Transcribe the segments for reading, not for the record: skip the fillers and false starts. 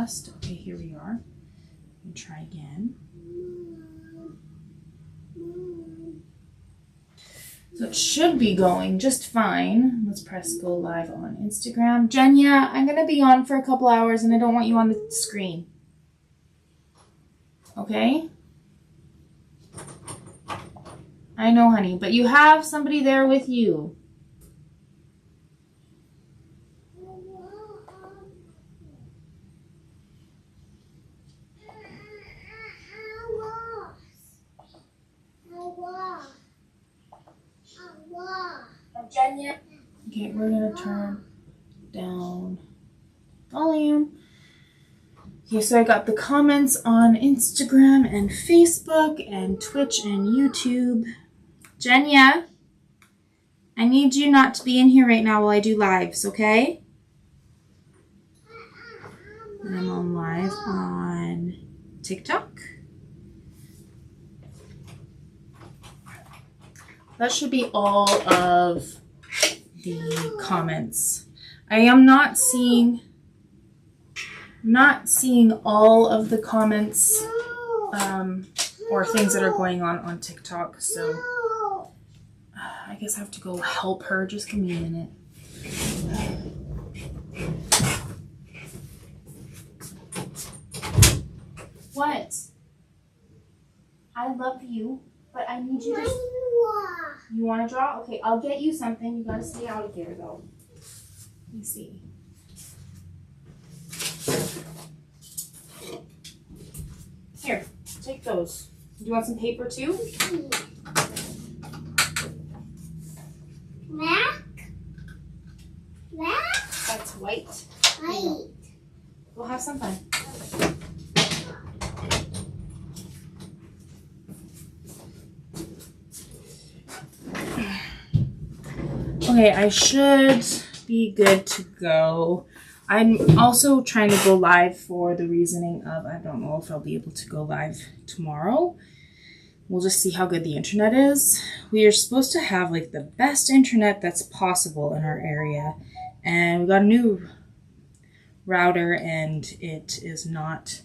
lost. Okay, here we are. Let me try again. So it should be going just fine. Let's press go live on Instagram. Jenya, I'm going to be on for a couple hours and I don't want you on the screen. Okay? I know, honey, but you have somebody there with you. Jenya. Okay, we're gonna turn down volume. Okay, so I got the comments on Instagram and Facebook and Twitch and YouTube. Jenya, I need you not to be in here right now while I do lives, okay? And I'm on live on TikTok. That should be all of the comments. I am not seeing all of the comments or things that are going on TikTok, so I guess I have to go help her. Just give me a minute. What? I love you, but I need you to... You want to draw? Okay, I'll get you something. You gotta stay out of here, though. Let me see. Here, take those. Do you want some paper, too? Black? That's white. White. We'll have some fun. Okay, I should be good to go. I'm also trying to go live for the reasoning of, I don't know if I'll be able to go live tomorrow. We'll just see how good the internet is. We are supposed to have like the best internet that's possible in our area. And we got a new router and it is not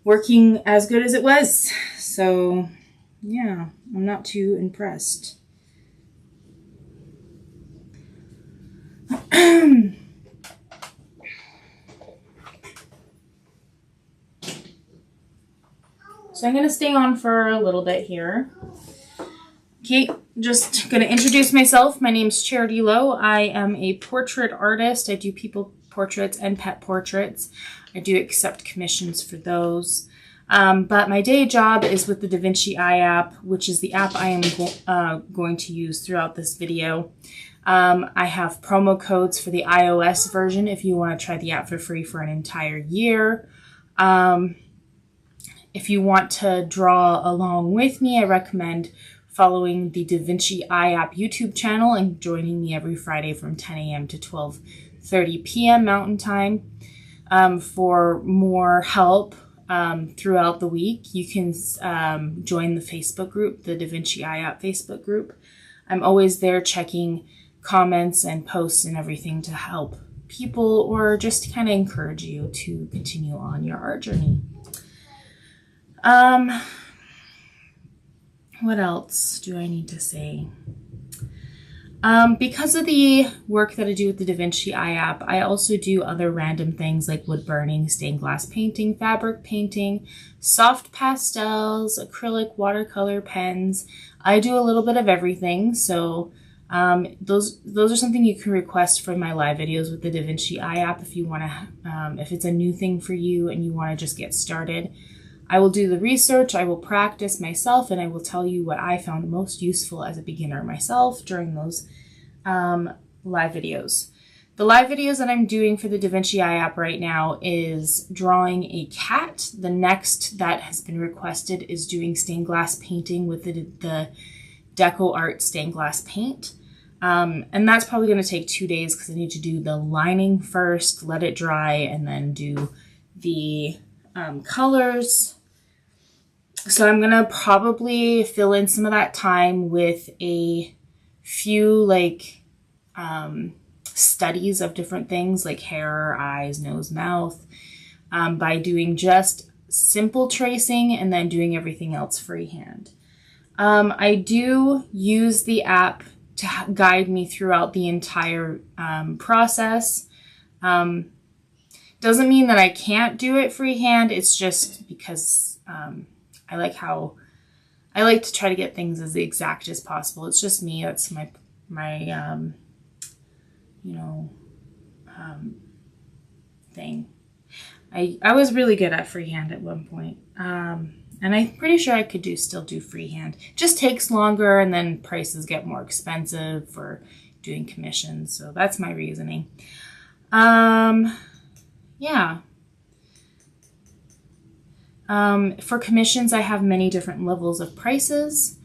working as good as it was. So yeah, I'm not too impressed. So I'm going to stay on for a little bit here. Okay, just going to introduce myself. My name's Charity Lowe. I am a portrait artist. I do people portraits and pet portraits. I do accept commissions for those. But my day job is with the Vinci Eye App, which is the app I am going to use throughout this video. I have promo codes for the iOS version if you want to try the app for free for an entire year. If you want to draw along with me, I recommend following the Vinci Eye App YouTube channel and joining me every Friday from 10 a.m. to 12:30 p.m. Mountain Time. For more help throughout the week, you can join the Facebook group, the Vinci Eye App Facebook group. I'm always there checking comments and posts and everything to help people or just to kind of encourage you to continue on your art journey. What else do I need to say? Because of the work that I do with the Vinci Eye App, I also do other random things like wood burning, stained glass painting, fabric painting, soft pastels, acrylic, watercolor pens. I do a little bit of everything, so those are something you can request for my live videos with the Vinci Eye App if you want to, if it's a new thing for you and you want to just get started. I will do the research, I will practice myself, and I will tell you what I found most useful as a beginner myself during those live videos. The live videos that I'm doing for the Vinci Eye App right now is drawing a cat. The next that has been requested is doing stained glass painting with the Deco Art stained glass paint. And that's probably going to take 2 days because I need to do the lining first, let it dry, and then do the colors. So I'm going to probably fill in some of that time with a few like studies of different things like hair, eyes, nose, mouth. by doing just simple tracing and then doing everything else freehand. I do use the app to guide me throughout the entire process. Doesn't mean that I can't do it freehand. It's just because I like to try to get things as exact as possible. It's just me. That's my thing. I was really good at freehand at one point. And I'm pretty sure I could still do freehand. Just takes longer, and then prices get more expensive for doing commissions. So that's my reasoning. Yeah. For commissions, I have many different levels of prices.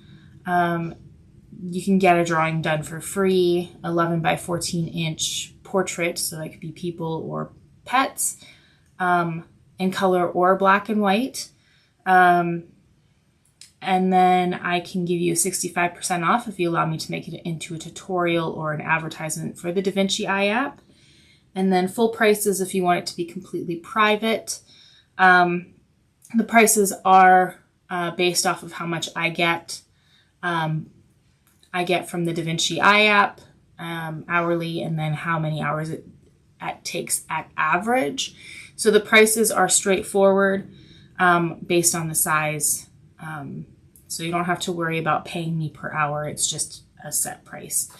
You can get a drawing done for free, 11 by 14 inch portrait, so that could be people or pets, in color or black and white. And then I can give you 65% off if you allow me to make it into a tutorial or an advertisement for the Vinci Eye app. And then full prices if you want it to be completely private. The prices are based off of how much I get. I get from the Vinci Eye app hourly, and then how many hours it takes at average. So the prices are straightforward based on the size. So you don't have to worry about paying me per hour. It's just a set price.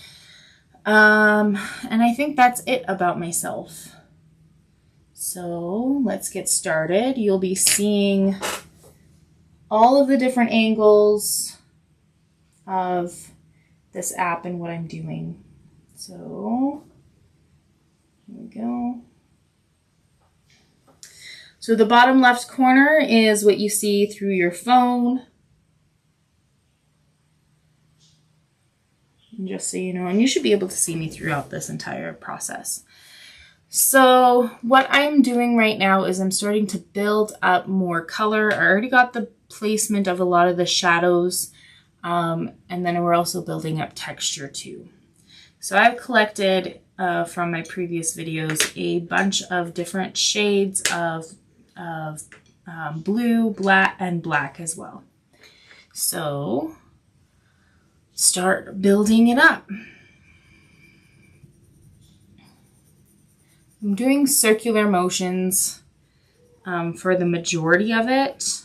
And I think that's it about myself. So let's get started. You'll be seeing all of the different angles of this app and what I'm doing. So here we go. So the bottom left corner is what you see through your phone. And just so you know, and you should be able to see me throughout this entire process. So what I'm doing right now is I'm starting to build up more color. I already got the placement of a lot of the shadows, and then we're also building up texture too. So I've collected from my previous videos a bunch of different shades of blue, black, and black as well. So start building it up. I'm doing circular motions for the majority of it.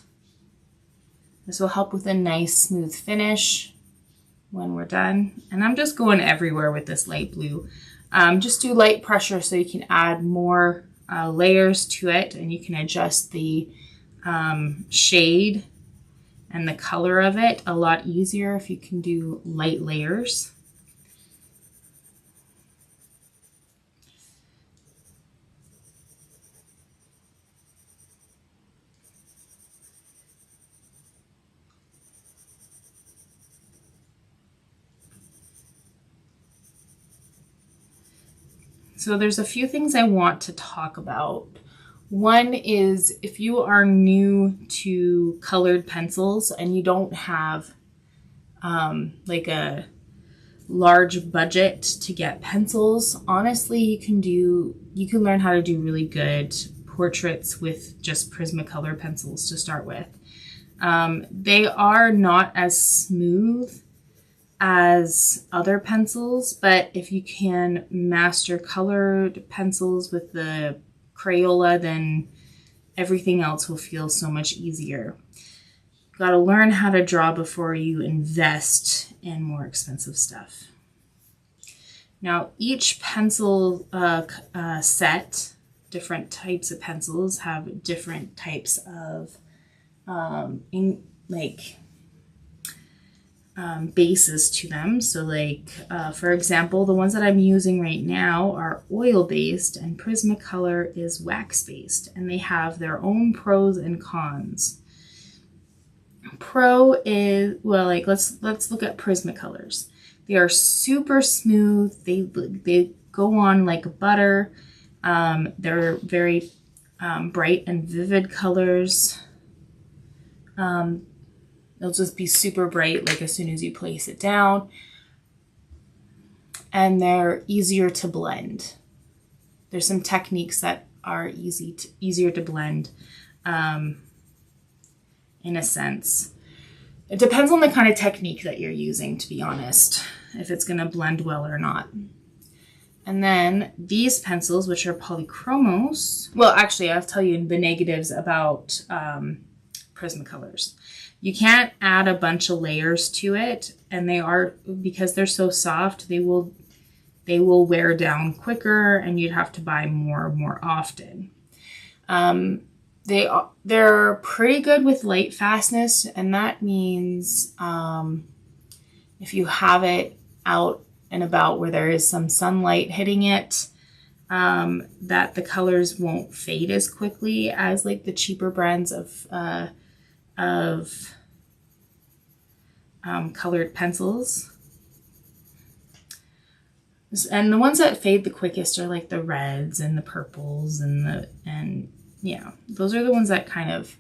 This will help with a nice smooth finish when we're done. And I'm just going everywhere with this light blue. Just do light pressure so you can add more layers to it, and you can adjust the shade and the color of it a lot easier if you can do light layers. So there's a few things I want to talk about. One is if you are new to colored pencils and you don't have like a large budget to get pencils, honestly, you can learn how to do really good portraits with just Prismacolor pencils to start with. They are not as smooth as other pencils, but if you can master colored pencils with the Crayola, then everything else will feel so much easier. You've got to learn how to draw before you invest in more expensive stuff. Now, each pencil set, different types of pencils have different types of bases to them. So like, for example, the ones that I'm using right now are oil-based and Prismacolor is wax-based, and they have their own pros and cons. Pro is, well, like let's look at Prismacolors. They are super smooth. They go on like butter. They're very bright and vivid colors. They'll just be super bright, like as soon as you place it down. And they're easier to blend. There's some techniques that are easier to blend, in a sense. It depends on the kind of technique that you're using, to be honest, if it's going to blend well or not. And then these pencils, which are polychromos, well, actually, I'll tell you the negatives about Prismacolors. You can't add a bunch of layers to it, and because they're so soft, they will wear down quicker, and you'd have to buy more often. They're pretty good with light fastness, and that means if you have it out and about where there is some sunlight hitting it, that the colors won't fade as quickly as like the cheaper brands of colored pencils. And the ones that fade the quickest are like the reds and the purples and yeah, those are the ones that kind of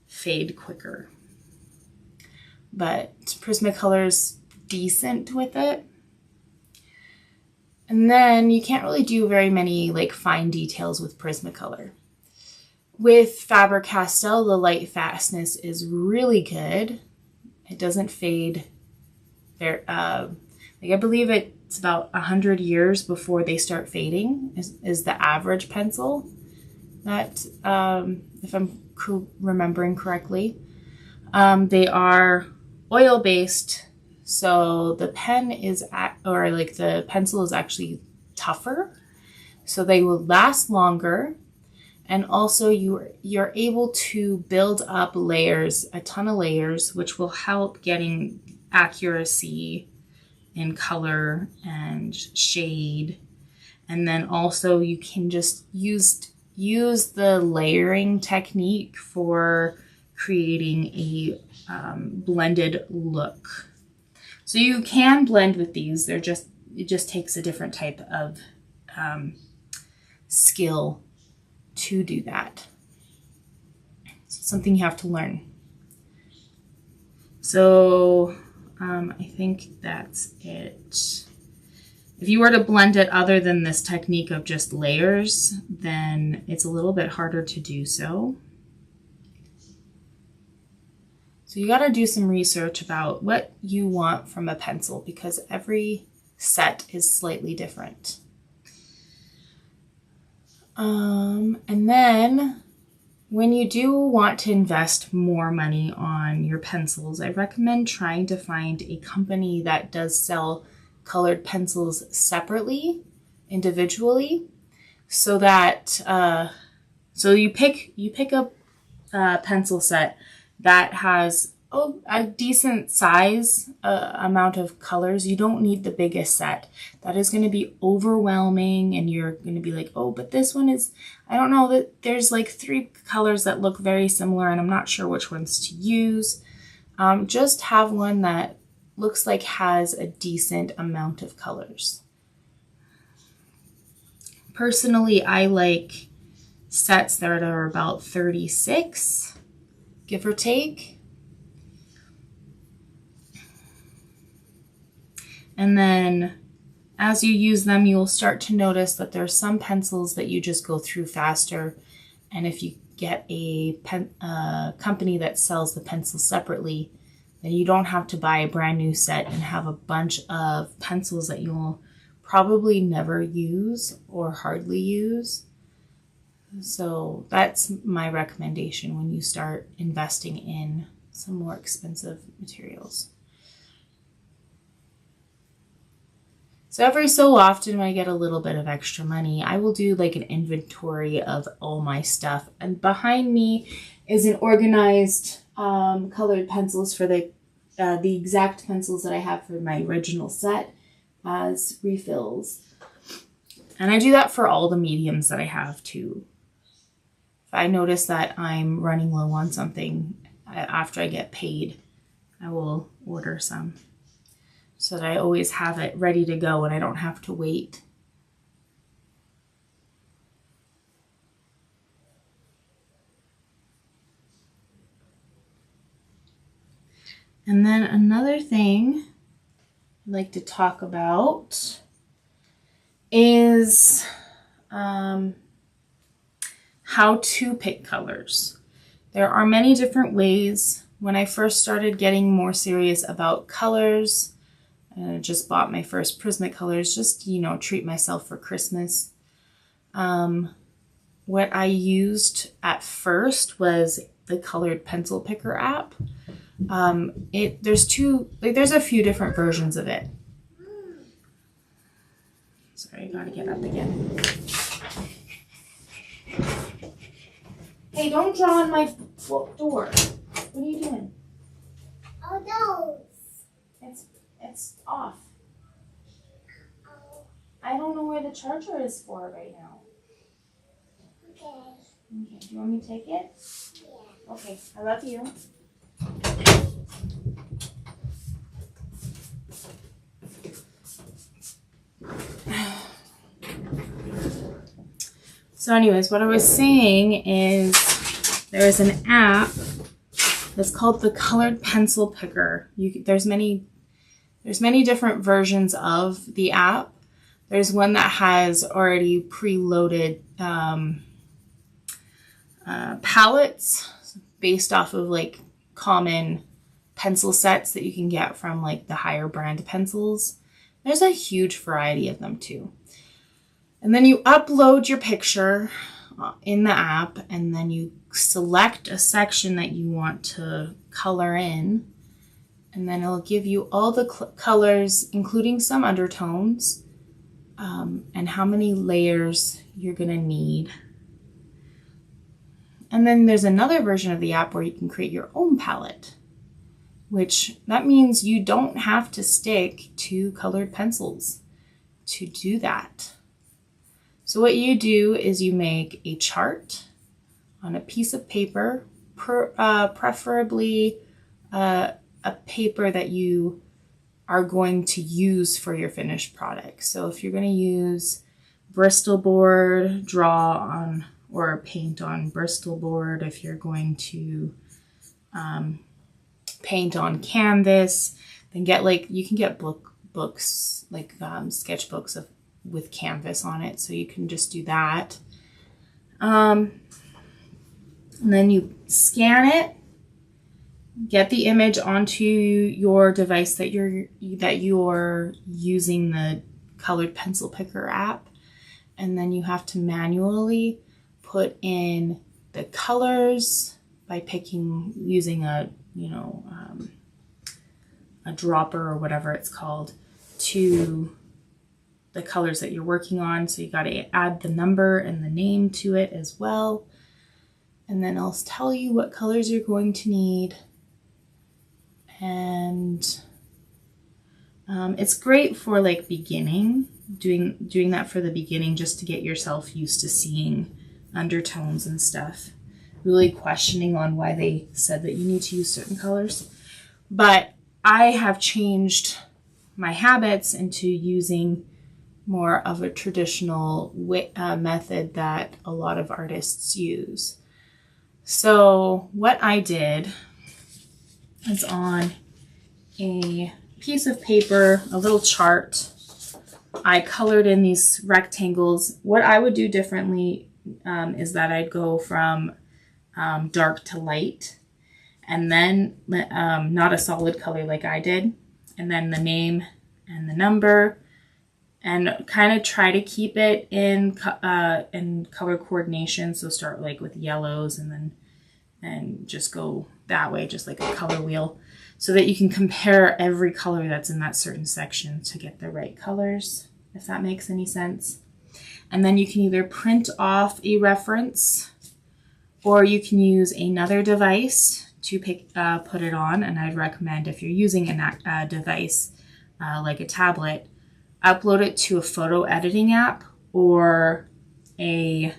fade quicker. But Prismacolor's decent with it. And then you can't really do very many like fine details with Prismacolor. With Faber-Castell, the light fastness is really good. It doesn't fade. I believe it's about 100 years before they start fading is the average pencil. That, if I'm remembering correctly, they are oil-based, so the pen the pencil is actually tougher, so they will last longer, and also you're able to build up layers, a ton of layers, which will help getting accuracy in color and shade, and then also you can just use the layering technique for creating a blended look. So you can blend with these. It just takes a different type of skill to do that. It's something you have to learn. So I think that's it. If you were to blend it other than this technique of just layers, then it's a little bit harder to do so. So you got to do some research about what you want from a pencil, because every set is slightly different. And then when you do want to invest more money on your pencils, I recommend trying to find a company that does sell colored pencils separately, individually, so that so you pick a pencil set that has a decent size amount of colors. You don't need the biggest set. That is going to be overwhelming, and you're going to be like, oh, but this one is, I don't know, that there's like 3 colors that look very similar and I'm not sure which ones to use. Just have one that looks like has a decent amount of colors. Personally, I like sets that are about 36, give or take. And then as you use them, you'll start to notice that there's some pencils that you just go through faster. And if you get a company that sells the pencils separately, then you don't have to buy a brand new set and have a bunch of pencils that you'll probably never use or hardly use. So that's my recommendation when you start investing in some more expensive materials. So every so often when I get a little bit of extra money, I will do like an inventory of all my stuff. And behind me is an organized colored pencils for the exact pencils that I have for my original set as refills. And I do that for all the mediums that I have too. If I notice that I'm running low on something after I get paid, I will order some so that I always have it ready to go and I don't have to wait. And then another thing I'd like to talk about is how to pick colors. There are many different ways. When I first started getting more serious about colors, I just bought my first Prismacolors just to, you know, treat myself for Christmas. What I used at first was the colored pencil picker app. There's a few different versions of it. Sorry, I gotta get up again. Hey, don't draw on my door. What are you doing? Oh, those. It's off. Oh, I don't know where the charger is for right now. okay. Okay, do you want me to take it? Yeah. Okay, I love you. So anyways, what I was saying is there is an app that's called the Colored Pencil Picker. There's many different versions of the app. There's one that has already preloaded palettes based off of like common pencil sets that you can get from like the higher brand pencils. There's a huge variety of them too. And then you upload your picture in the app, and then you select a section that you want to color in, and then it'll give you all the colors, including some undertones, and how many layers you're gonna need. And then there's another version of the app where you can create your own palette, which that means you don't have to stick to colored pencils to do that. So what you do is you make a chart on a piece of paper, preferably a paper that you are going to use for your finished product. So if you're going to use Bristol board, draw on or paint on Bristol board. If you're going to paint on canvas, then you can get books like sketchbooks with canvas on it, so you can just do that. And then you scan it, get the image onto your device that you're using the Colored Pencil Picker app, and then you have to manually put in the colors by using a dropper or whatever it's called to the colors that you're working on. So you got to add the number and the name to it as well. And then I'll tell you what colors you're going to need. And it's great for like beginning, doing that for the beginning, just to get yourself used to seeing undertones and stuff, really questioning on why they said that you need to use certain colors. But I have changed my habits into using more of a traditional method that a lot of artists use. So what I did is, on a piece of paper, a little chart, I colored in these rectangles. What I would do differently is that I'd go from dark to light, and then not a solid color like I did, and then the name and the number, and kind of try to keep it in color coordination. So start like with yellows and just go that way, just like a color wheel, so that you can compare every color that's in that certain section to get the right colors, if that makes any sense. And then you can either print off a reference, or you can use another device to put it on. And I'd recommend, if you're using a device like a tablet, upload it to a photo editing app or a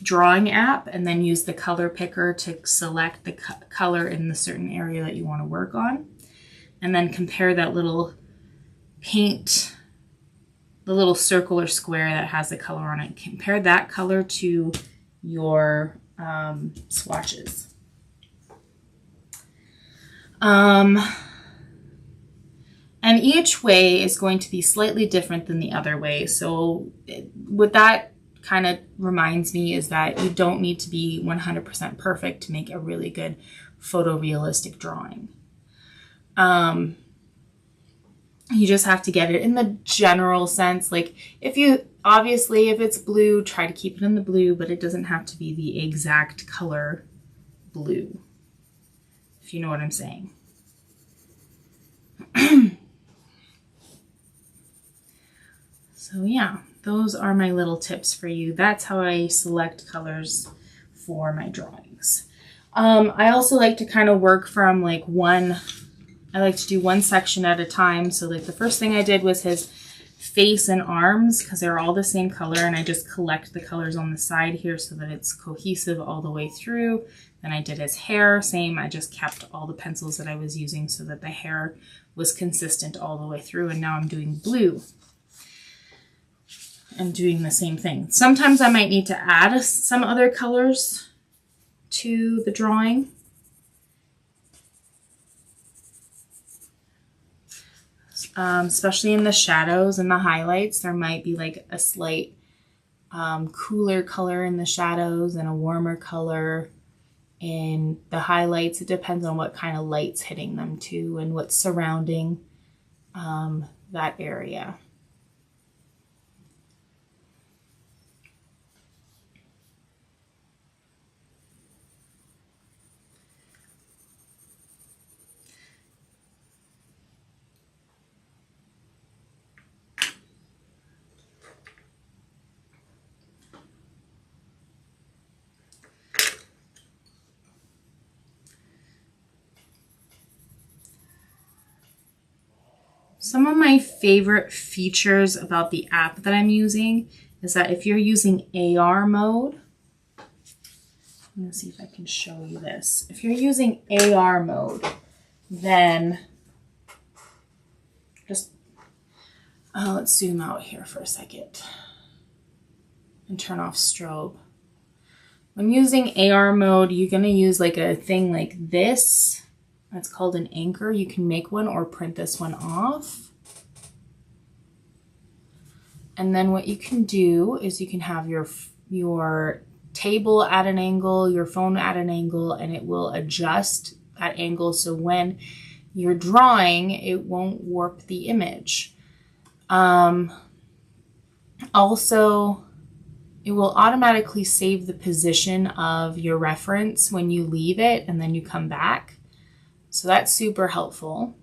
drawing app, and then use the color picker to select the color in the certain area that you want to work on. And then compare that little paint, the little circle or square that has the color on it. Compare that color to your swatches. And each way is going to be slightly different than the other way. So with that kind of reminds me is that you don't need to be 100% perfect to make a really good photorealistic drawing. You just have to get it in the general sense. Like if it's blue, try to keep it in the blue, but it doesn't have to be the exact color blue, if you know what I'm saying. So yeah, those are my little tips for you. That's how I select colors for my drawings. I also like to kind of work from like I like to do one section at a time. So like the first thing I did was his face and arms because they're all the same color, and I just collect the colors on the side here so that it's cohesive all the way through. Then I did his hair, same. I just kept all the pencils that I was using so that the hair was consistent all the way through. And now I'm doing blue and doing the same thing. Sometimes I might need to add some other colors to the drawing. Especially in the shadows and the highlights, there might be like a slight cooler color in the shadows and a warmer color in the highlights. It depends on what kind of light's hitting them too and what's surrounding that area. Some of my favorite features about the app that I'm using is that if you're using AR mode, I'm gonna see if I can show you this. If you're using AR mode, then let's zoom out here for a second and turn off strobe. When using AR mode, you're gonna use like a thing like this. It's called an anchor. You can make one or print this one off. And then what you can do is you can have your table at an angle, your phone at an angle, and it will adjust that angle so when you're drawing, it won't warp the image. Also, it will automatically save the position of your reference when you leave it and then you come back. So that's super helpful.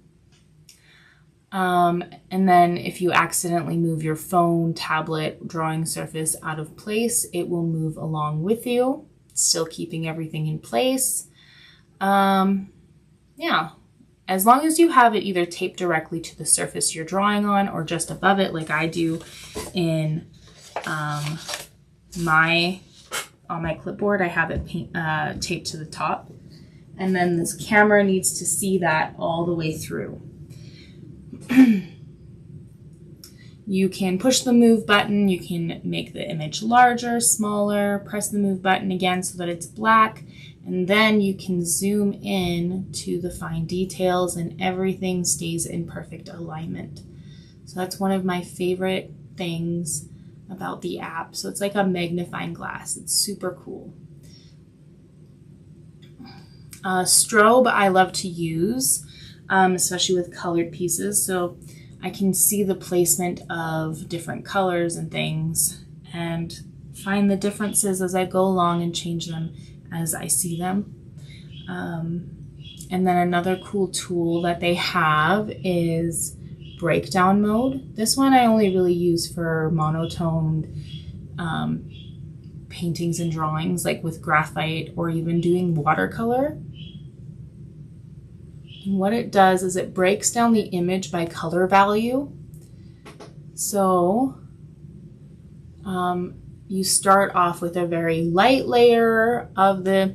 And then if you accidentally move your phone, tablet, drawing surface out of place, it will move along with you, still keeping everything in place. Yeah, as long as you have it either taped directly to the surface you're drawing on or just above it, like I do in on my clipboard, I have it taped to the top. And then this camera needs to see that all the way through. You can push the move button, you can make the image larger, smaller, press the move button again so that it's black, and then you can zoom in to the fine details and everything stays in perfect alignment. So that's one of my favorite things about the app. So it's like a magnifying glass. It's super cool. Strobe I love to use, especially with colored pieces. So I can see the placement of different colors and things and find the differences as I go along and change them as I see them. And then another cool tool that they have is breakdown mode. This one I only really use for monotoned paintings and drawings, like with graphite or even doing watercolor. And what it does is it breaks down the image by color value. So you start off with a very light layer of the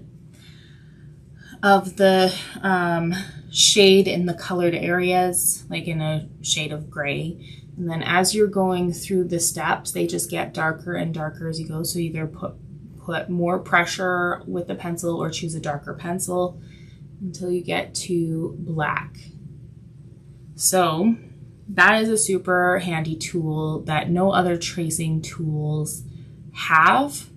shade in the colored areas, like in a shade of gray. And then as you're going through the steps, they just get darker and darker as you go. So either put more pressure with the pencil or choose a darker pencil until you get to black. So that is a super handy tool that no other tracing tools have.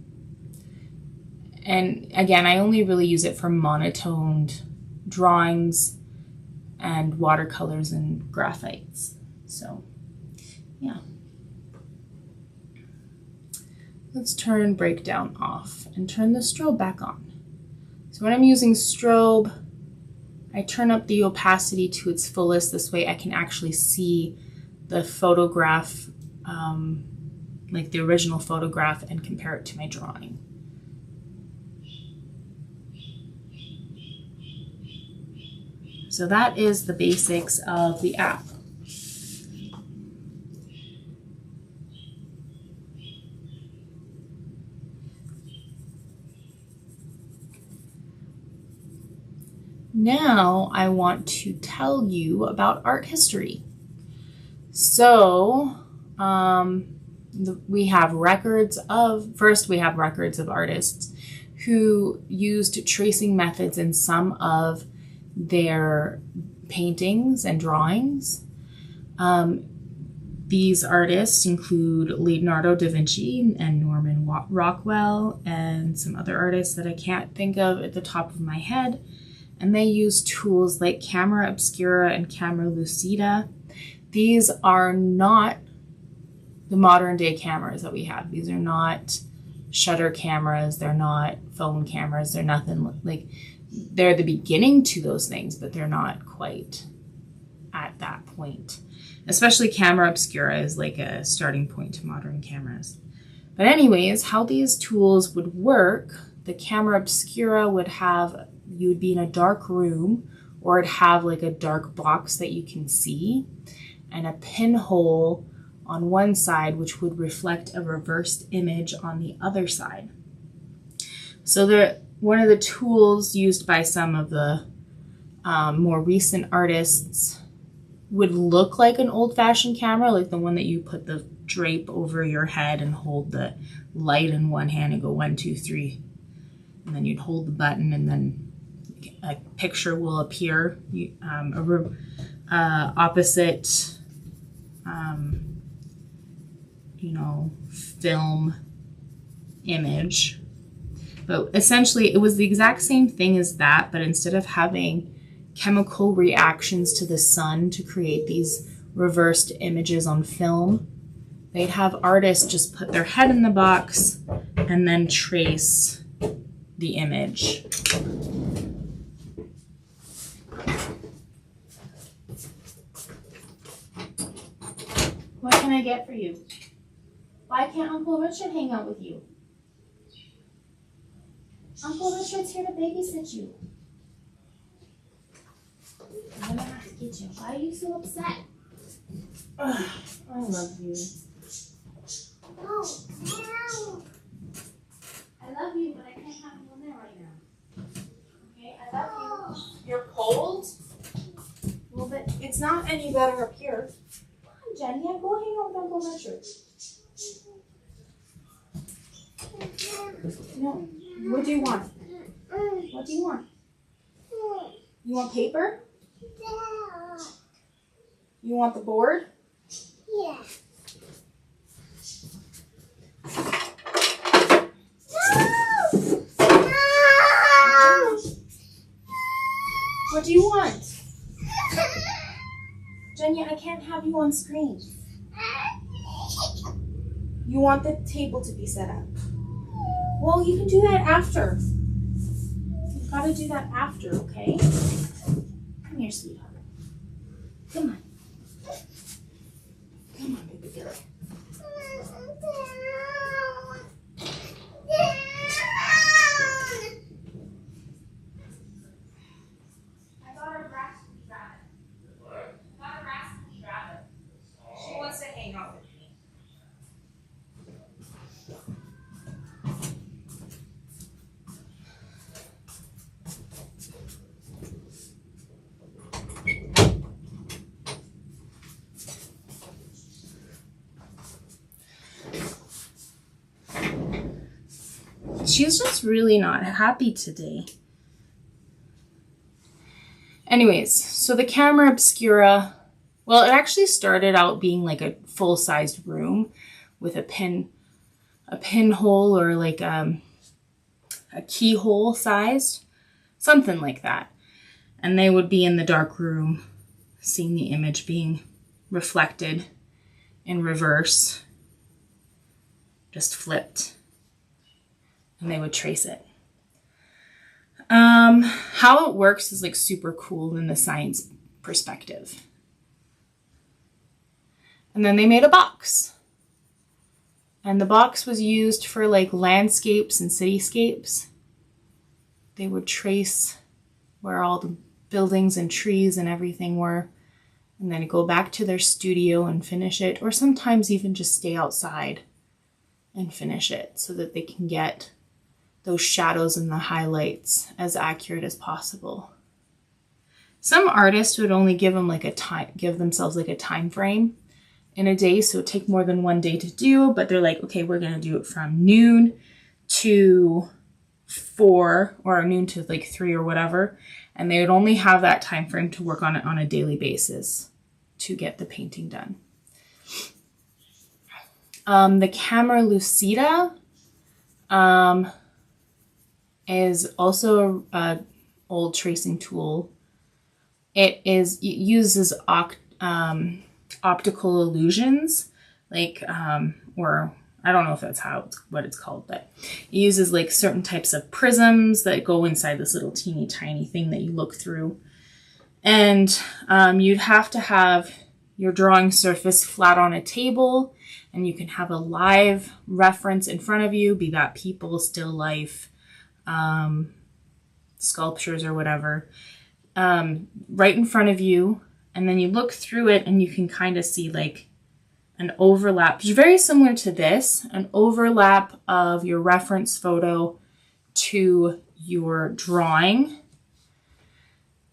And again, I only really use it for monotoned drawings and watercolors and graphites. So, yeah. Let's turn breakdown off and turn the strobe back on. So when I'm using strobe, I turn up the opacity to its fullest. This way I can actually see the photograph, like the original photograph, and compare it to my drawing. So that is the basics of the app. Now I want to tell you about art history. So we have records of artists who used tracing methods in some of their paintings and drawings. These artists include Leonardo da Vinci and Norman Rockwell and some other artists that I can't think of at the top of my head. And they use tools like camera obscura and camera lucida. These are not the modern day cameras that we have. These are not shutter cameras. They're not phone cameras. They're nothing like, they're the beginning to those things, but they're not quite at that point. Especially camera obscura is like a starting point to modern cameras. But anyways, how these tools would work, the camera obscura would have, you would be in a dark room, or it'd have like a dark box that you can see, and a pinhole on one side which would reflect a reversed image on the other side. So one of the tools used by some of the more recent artists would look like an old-fashioned camera, like the one that you put the drape over your head and hold the light in one hand and go 1, 2, 3, and then you'd hold the button and then a picture will appear, opposite, film image. But essentially it was the exact same thing as that, but instead of having chemical reactions to the sun to create these reversed images on film, they'd have artists just put their head in the box and then trace the image. What can I get for you? Why can't Uncle Richard hang out with you? Uncle Richard's here to babysit you. I'm gonna have to get you. Why are you so upset? Ugh, I love you. No, no. I love you, but I can't have you in there right now. Okay, I love you. You're cold? Well, but it's not any better up here. Come on, Jenny, go hang out with Uncle Richard. No. What do you want? What do you want? You want paper? Yeah. You want the board? Yeah. What do you want? Jenny, I can't have you on screen. You want the table to be set up. Well, you can do that after. You've got to do that after, okay? Come here, sweetheart. Come on. Come on, baby girl. I got her rascally rabbit. What? I got a rascally rabbit. She wants to hang out with me. She's just really not happy today. Anyways, so the camera obscura, well, it actually started out being like a full-sized room with a a pinhole or like a keyhole sized, something like that. And they would be in the dark room seeing the image being reflected in reverse, just flipped, and they would trace it. How it works is like super cool in the science perspective. And then they made a box. And the box was used for like landscapes and cityscapes. They would trace where all the buildings and trees and everything were, and then go back to their studio and finish it, or sometimes even just stay outside and finish it so that they can get those shadows and the highlights as accurate as possible. Some artists would only give themselves like a time frame in a day, so it would take more than one day to do, but they're like, okay, we're gonna do it from noon to 4 or noon to like 3 or whatever, and they would only have that time frame to work on it on a daily basis to get the painting done. The camera lucida is also a old tracing tool. It uses optical illusions, like or I don't know if that's what it's called, but it uses like certain types of prisms that go inside this little teeny tiny thing that you look through. And you'd have to have your drawing surface flat on a table, and you can have a live reference in front of you, be that people, still life, sculptures or whatever, right in front of you. And then you look through it and you can kind of see like an overlap, very similar to this, an overlap of your reference photo to your drawing.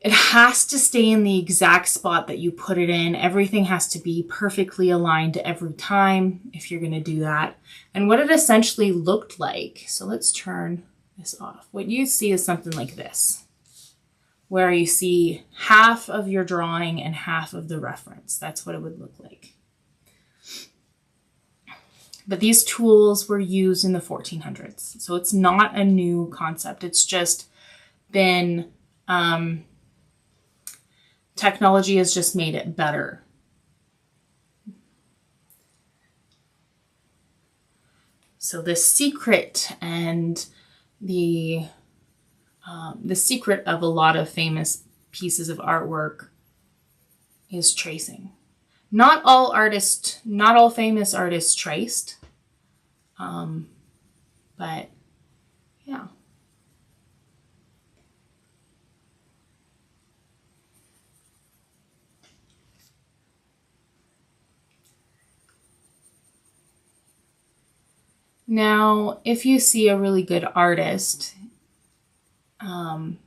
It has to stay in the exact spot that you put it in. Everything has to be perfectly aligned every time if you're going to do that. And what it essentially looked like, so let's turn this off. What you see is something like this, where you see half of your drawing and half of the reference. That's what it would look like. But these tools were used in the 1400s. So it's not a new concept. It's just been, technology has just made it better. So the secret and the secret of a lot of famous pieces of artwork is tracing. Not all famous artists traced, but yeah. Now, if you see a really good artist, and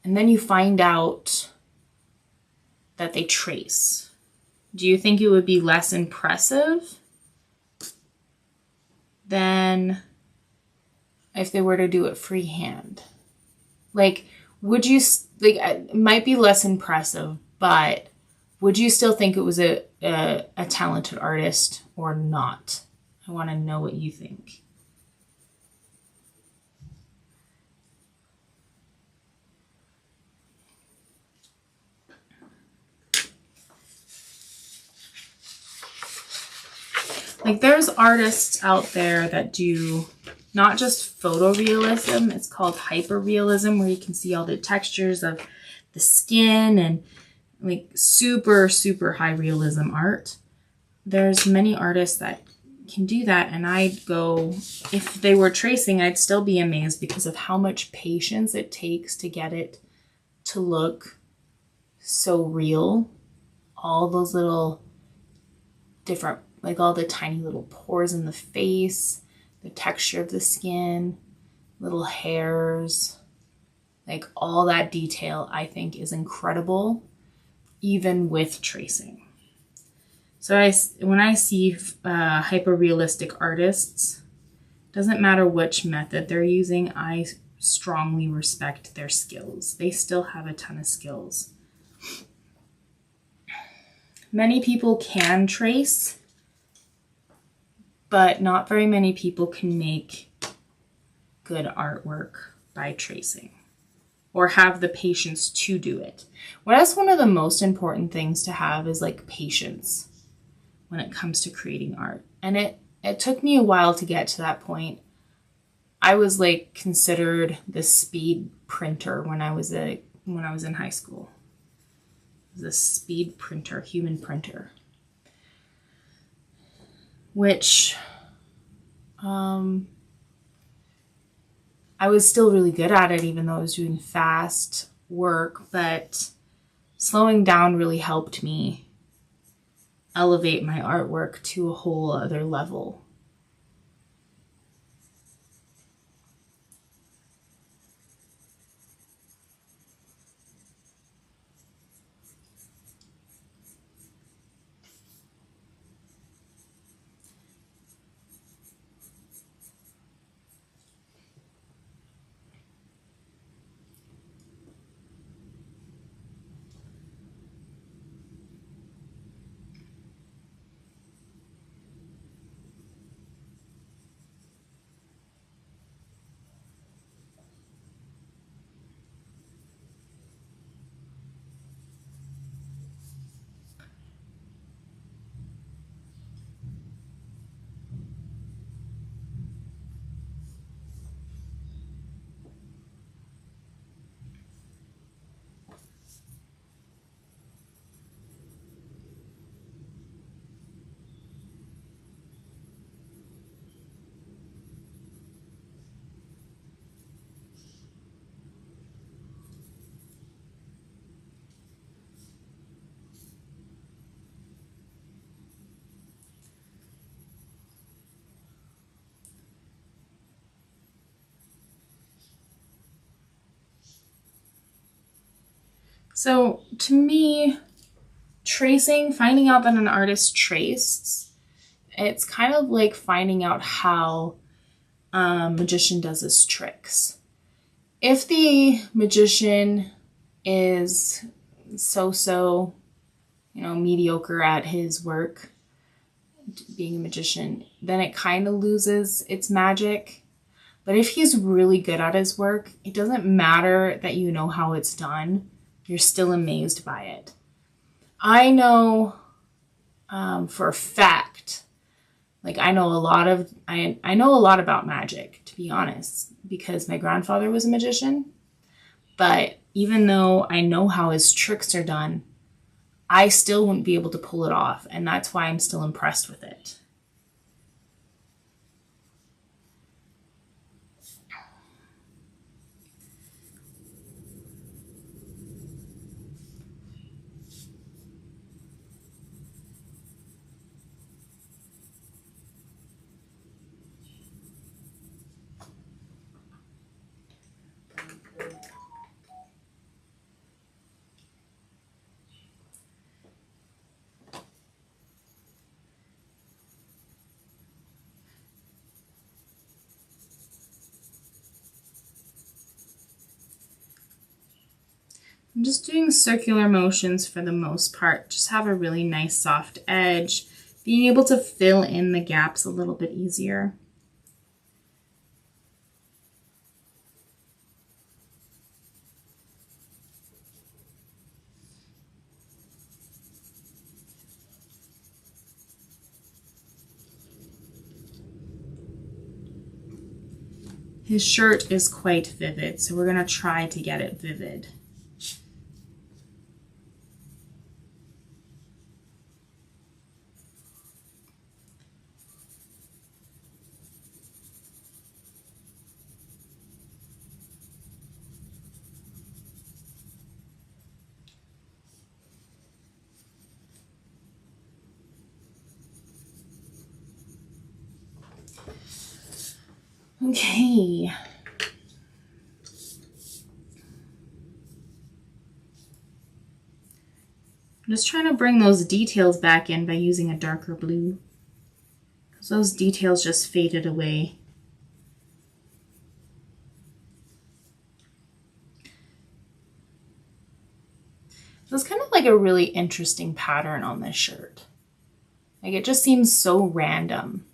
then you find out that they trace, do you think it would be less impressive than if they were to do it freehand? Like, would you, like, it might be less impressive, but would you still think it was a talented artist or not? I want to know what you think. Like, there's artists out there that do not just photorealism, it's called hyperrealism, where you can see all the textures of the skin and like super, super high realism art. There's many artists that can do that, and I'd go, if they were tracing, I'd still be amazed because of how much patience it takes to get it to look so real. All those little different, like all the tiny little pores in the face, the texture of the skin, little hairs, like all that detail I think is incredible, even with tracing. So when I see hyper-realistic artists, doesn't matter which method they're using, I strongly respect their skills. They still have a ton of skills. Many people can trace, but not very many people can make good artwork by tracing or have the patience to do it. Well, that's one of the most important things to have is like patience when it comes to creating art. And it took me a while to get to that point. I was like considered the speed printer when I was in high school. The speed printer, human printer. Which I was still really good at it, even though I was doing fast work, but slowing down really helped me elevate my artwork to a whole other level. So to me, finding out that an artist traced, it's kind of like finding out how a magician does his tricks. If the magician is so, mediocre at his work, being a magician, then it kind of loses its magic. But if he's really good at his work, it doesn't matter that you know how it's done. You're still amazed by it. I know for a fact, like I know a lot about magic, to be honest, because my grandfather was a magician. But even though I know how his tricks are done, I still wouldn't be able to pull it off. And that's why I'm still impressed with it. I'm just doing circular motions for the most part. Just have a really nice soft edge. Being able to fill in the gaps a little bit easier. His shirt is quite vivid, so we're going to try to get it vivid. Okay. I'm just trying to bring those details back in by using a darker blue, because those details just faded away. So it's kind of like a really interesting pattern on this shirt. Like it just seems so random.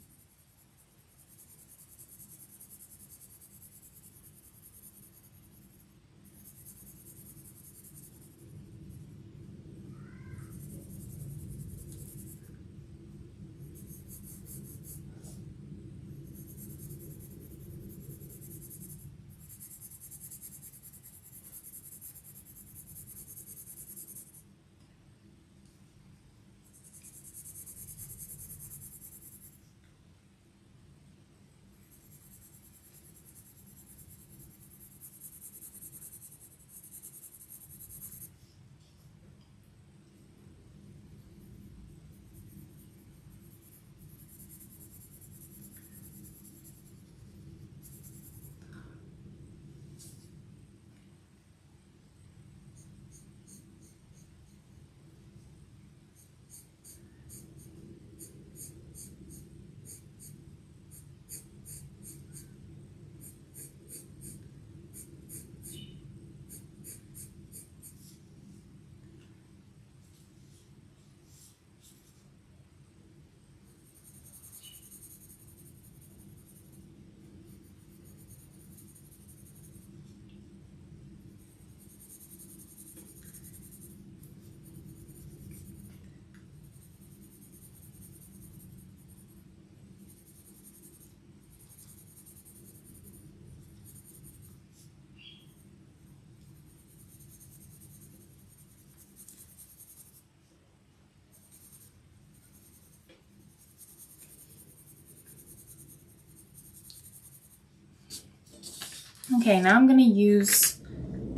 Okay, now I'm going to use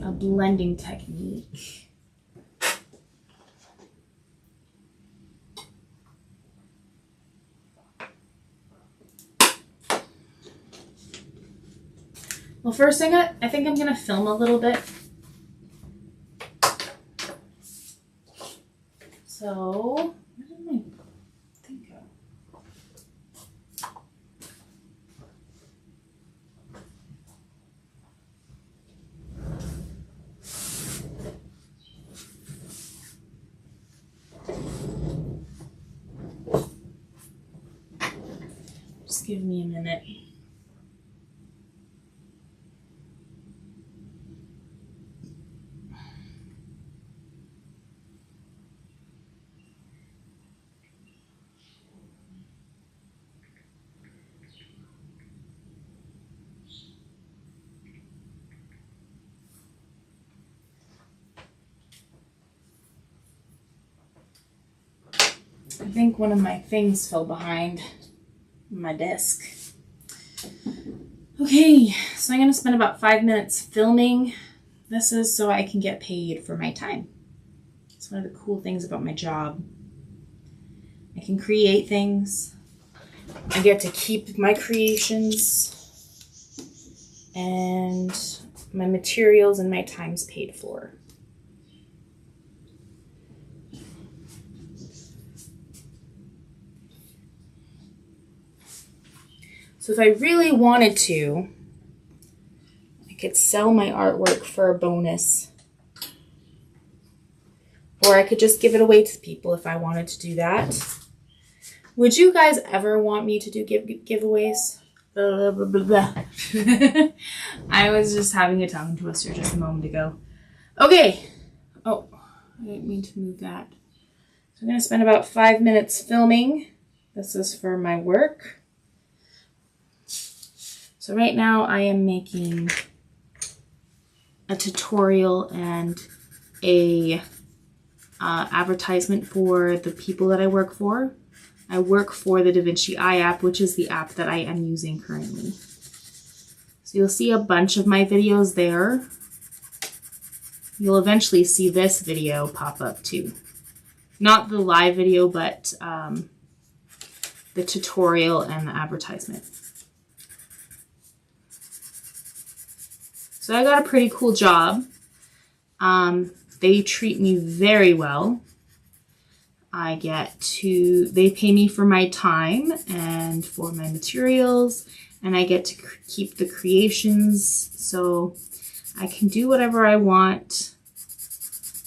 a blending technique. Well, first I think I'm going to film a little bit. So, where did my thing go? Just give me a minute. I think one of my things fell behind my desk. Okay, so I'm going to spend about 5 minutes filming. This is so I can get paid for my time. It's one of the cool things about my job. I can create things. I get to keep my creations. And my materials and my time's paid for. So if I really wanted to, I could sell my artwork for a bonus. Or I could just give it away to people if I wanted to do that. Would you guys ever want me to do giveaways? Blah, blah, blah, blah. I was just having a tongue twister just a moment ago. Okay. Oh, I didn't mean to move that. So I'm going to spend about 5 minutes filming. This is for my work. So right now I am making a tutorial and a advertisement for the people that I work for. I work for the Vinci Eye App, which is the app that I am using currently. So you'll see a bunch of my videos there. You'll eventually see this video pop up too. Not the live video, but the tutorial and the advertisement. So I got a pretty cool job. They treat me very well. They pay me for my time and for my materials, and I get to keep the creations, so I can do whatever I want.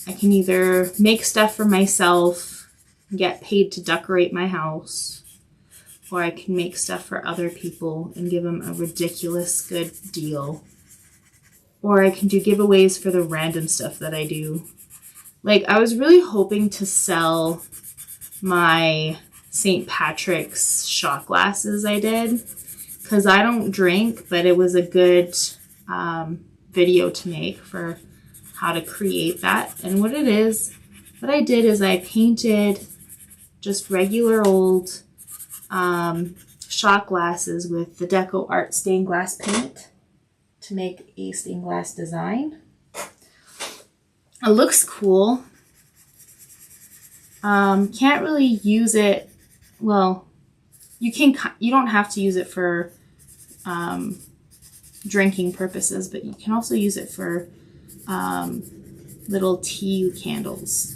I can either make stuff for myself, get paid to decorate my house, or I can make stuff for other people and give them a ridiculous good deal. Or I can do giveaways for the random stuff that I do. Like, I was really hoping to sell my St. Patrick's shot glasses I did, because I don't drink, but it was a good video to make for how to create that. And what I did is I painted just regular old shot glasses with the Deco Art stained glass paint to make a stained glass design. It looks cool. Can't really use it. Well, you don't have to use it for drinking purposes, but you can also use it for little tea candles.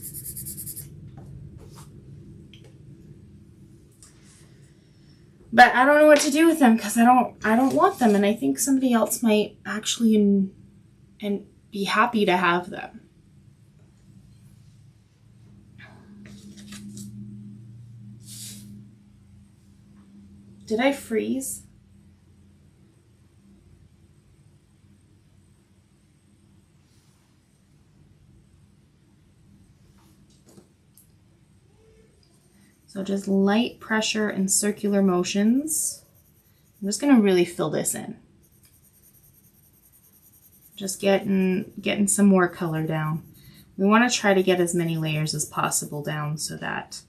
But I don't know what to do with them because I don't want them, and I think somebody else might actually and be happy to have them. Did I freeze? So just light pressure and circular motions. I'm just going to really fill this in. Just getting some more color down. We want to try to get as many layers as possible down so that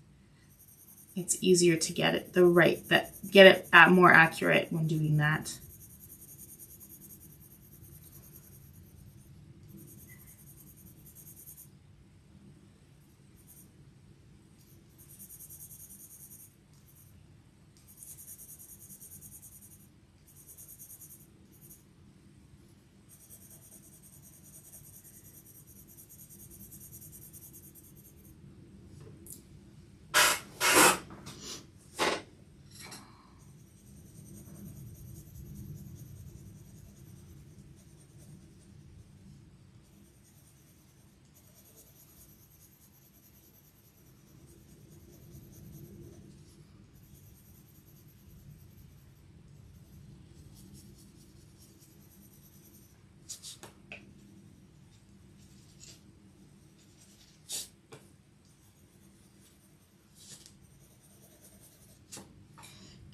it's easier to get it more accurate when doing that.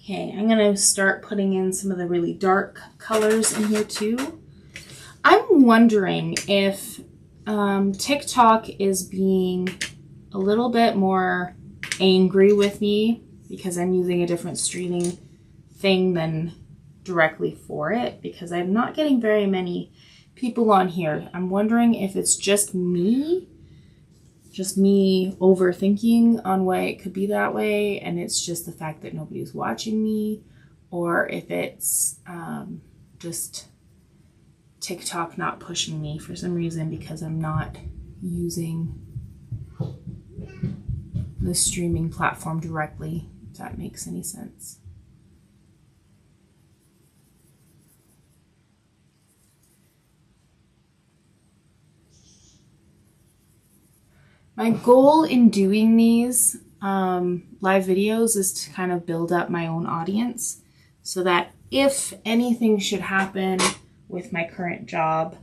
Okay, I'm gonna start putting in some of the really dark colors in here too. I'm wondering if TikTok is being a little bit more angry with me because I'm using a different streaming thing than directly for it, because I'm not getting very many people on here. I'm wondering if it's just me overthinking on why it could be that way, and it's just the fact that nobody's watching me, or if it's just TikTok not pushing me for some reason because I'm not using the streaming platform directly, if that makes any sense. My goal in doing these live videos is to kind of build up my own audience so that if anything should happen with my current job,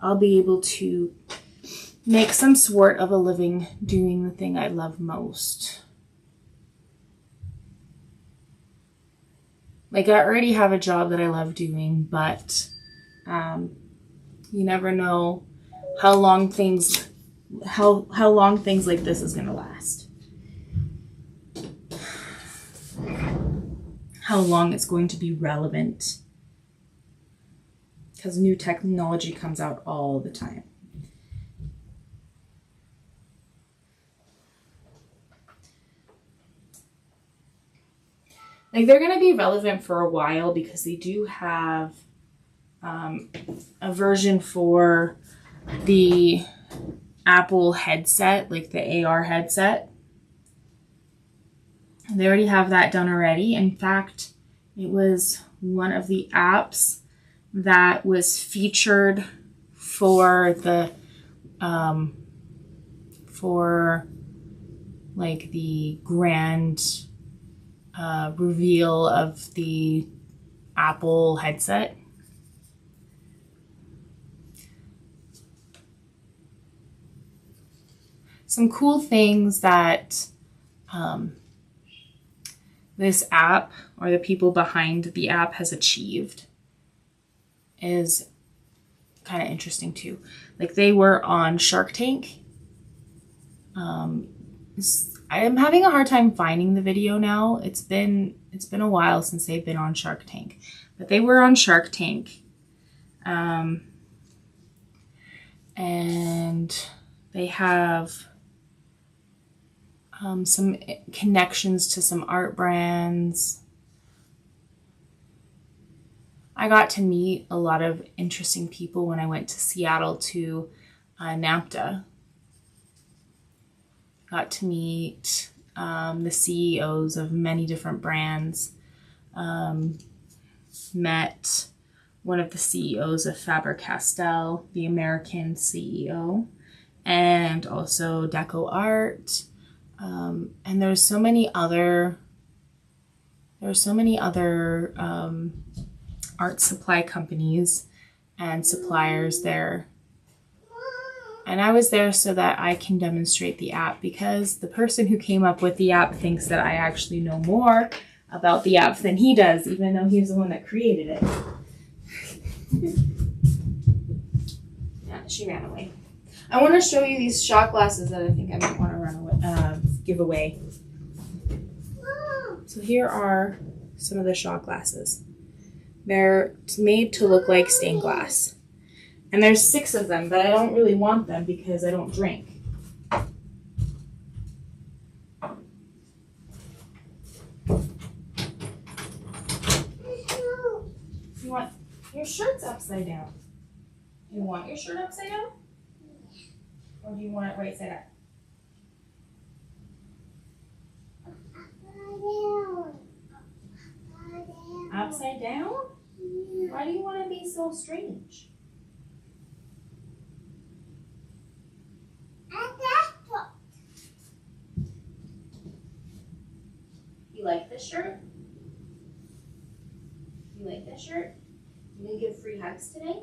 I'll be able to make some sort of a living doing the thing I love most. Like, I already have a job that I love doing, but you never know how long things like this is going to last. How long it's going to be relevant. Because new technology comes out all the time. Like, they're going to be relevant for a while because they do have a version for the Apple headset, like the AR headset. They already have that done already. In fact, it was one of the apps that was featured for the like the grand reveal of the Apple headset. Some cool things that this app, or the people behind the app, has achieved is kind of interesting too. Like, they were on Shark Tank. I am having a hard time finding the video now. It's been a while since they've been on Shark Tank, but they were on Shark Tank. And they have some connections to some art brands. I got to meet a lot of interesting people when I went to Seattle to NAMTA. Got to meet the CEOs of many different brands. Met one of the CEOs of Faber-Castell, the American CEO, and also Deco Art. And there's so many other art supply companies and suppliers there. And I was there so that I can demonstrate the app, because the person who came up with the app thinks that I actually know more about the app than he does, even though he's the one that created it. Yeah, she ran away. I want to show you these shot glasses that I think I might want to give away. So here are some of the shot glasses. They're made to look like stained glass. And there's 6 of them, but I don't really want them because I don't drink. You want your shirt's upside down. You want your shirt upside down? Or do you want it right side up? Upside down? Why do you want to be so strange? You like this shirt? You like this shirt? You gonna give free hugs today?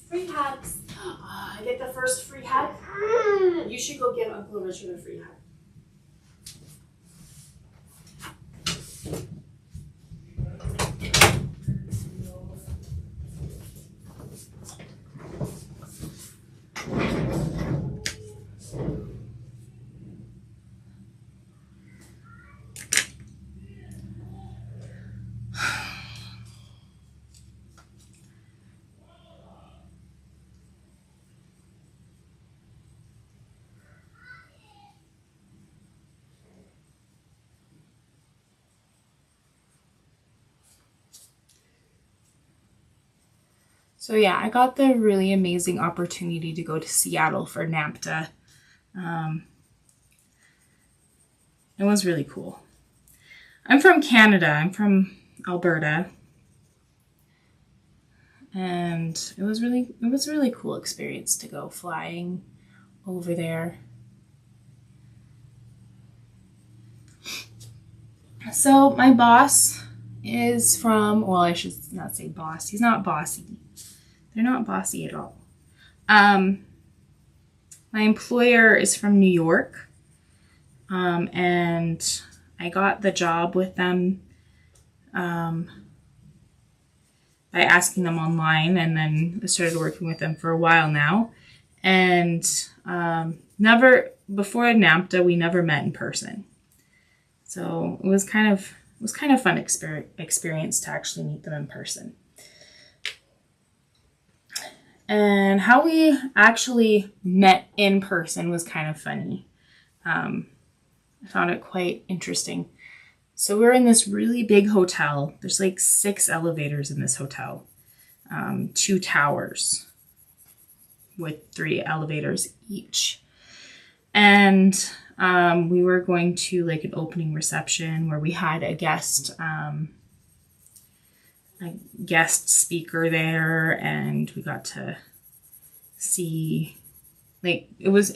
Free hugs. I get the first free hug. You should go give Uncle Richard a free hug. So yeah, I got the really amazing opportunity to go to Seattle for NAMTA. It was really cool. I'm from Canada. I'm from Alberta. And it was a really cool experience to go flying over there. So my boss is from, well, I should not say boss. He's not bossy. They're not bossy at all. My employer is from New York. And I got the job with them by asking them online, and then I started working with them for a while now. And never, before NAMTA, we never met in person. So it was kind of fun experience to actually meet them in person. And how we actually met in person was kind of funny. I found it quite interesting. So we're in this really big hotel. There's like 6 elevators in this hotel, 2 towers with 3 elevators each. And we were going to like an opening reception where we had a guest speaker there, and we got to see, like, it was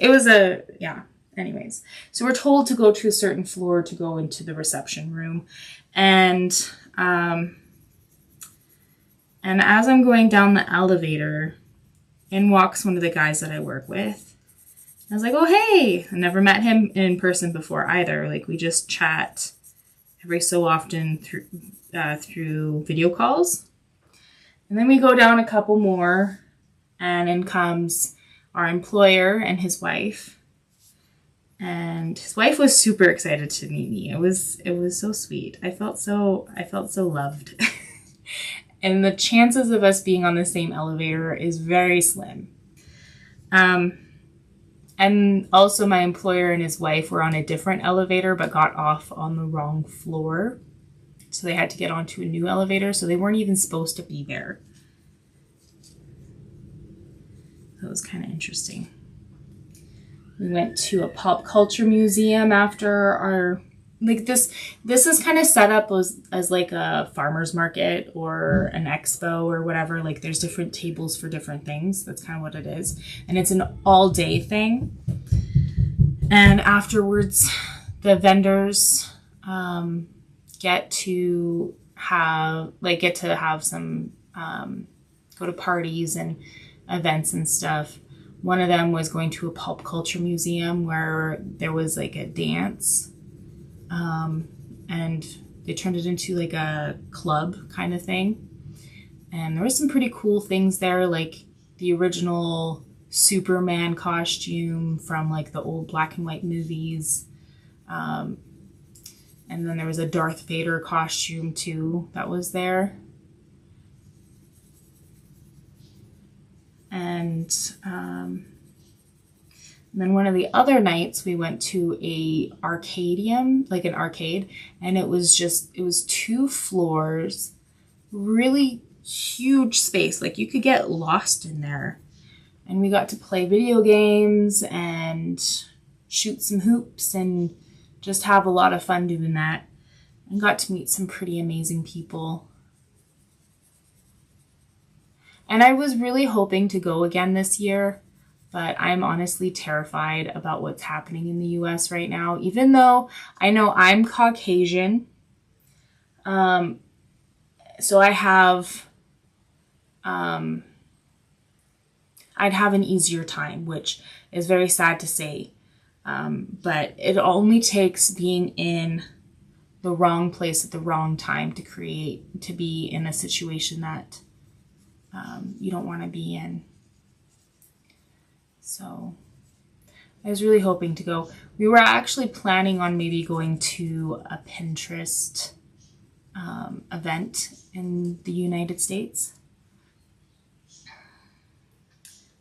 anyways. So we're told to go to a certain floor to go into the reception room, and as I'm going down the elevator, in walks one of the guys that I work with. I was like, oh, hey, I never met him in person before either. Like, we just chat every so often through video calls. And then we go down a couple more, and in comes our employer and his wife. And his wife was super excited to meet me. It was so sweet. I felt so loved. And the chances of us being on the same elevator is very slim. And also my employer and his wife were on a different elevator but got off on the wrong floor. So they had to get onto a new elevator, so they weren't even supposed to be there. That was kind of interesting. We went to a pop culture museum after our, like, this is kind of set up as like a farmer's market or an expo or whatever. Like, there's different tables for different things. That's kind of what it is. And it's an all-day thing. And afterwards, the vendors get to have some, go to parties and events and stuff. One of them was going to a pop culture museum where there was like a dance, and they turned it into like a club kind of thing. And there was some pretty cool things there, like the original Superman costume from like the old black and white movies. And then there was a Darth Vader costume too that was there. And then one of the other nights we went to a arcadium, like an arcade, and it was 2 floors, really huge space. Like, you could get lost in there. And we got to play video games and shoot some hoops and just have a lot of fun doing that. And got to meet some pretty amazing people. And I was really hoping to go again this year, but I'm honestly terrified about what's happening in the US right now. Even though I know I'm Caucasian, so I'd have an easier time, which is very sad to say. But it only takes being in the wrong place at the wrong time to be in a situation that you don't want to be in. So I was really hoping to go. We were actually planning on maybe going to a Pinterest event in the United States.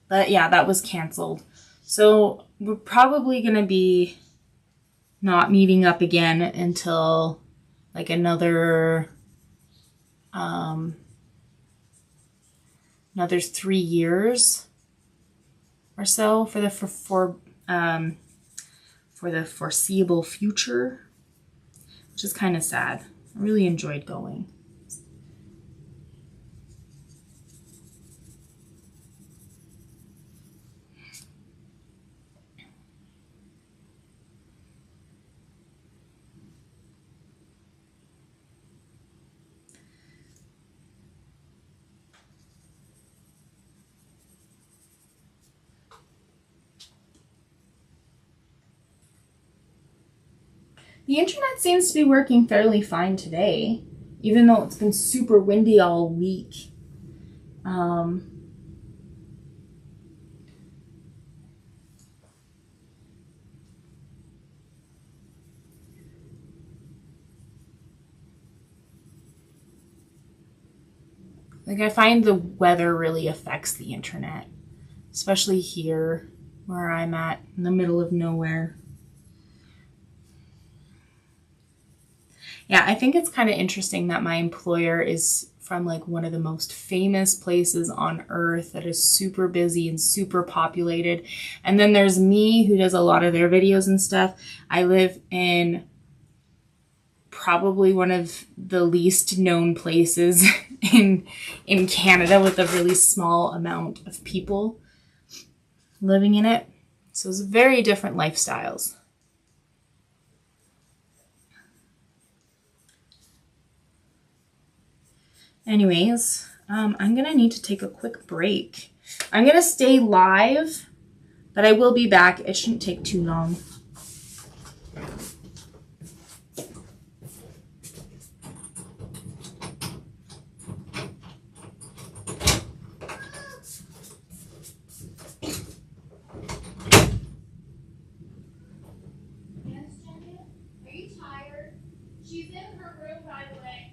But yeah, that was canceled. So we're probably going to be not meeting up again until like another another 3 years or so for the foreseeable future, which is kind of sad. I really enjoyed going. The internet seems to be working fairly fine today, even though it's been super windy all week. Like, I find the weather really affects the internet, especially here where I'm at in the middle of nowhere. Yeah, I think it's kind of interesting that my employer is from like one of the most famous places on earth that is super busy and super populated. And then there's me, who does a lot of their videos and stuff. I live in probably one of the least known places in Canada, with a really small amount of people living in it. So it's very different lifestyles. Anyways, I'm gonna need to take a quick break. I'm gonna stay live, but I will be back. It shouldn't take too long. Are you tired? She's in her room, by the way.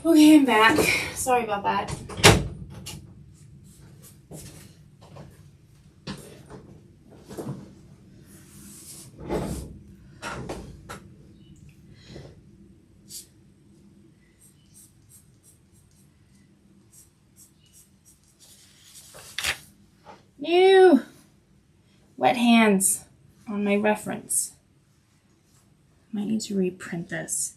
Okay, I'm back. Sorry about that. Ew! Wet hands on my reference. Might need to reprint this.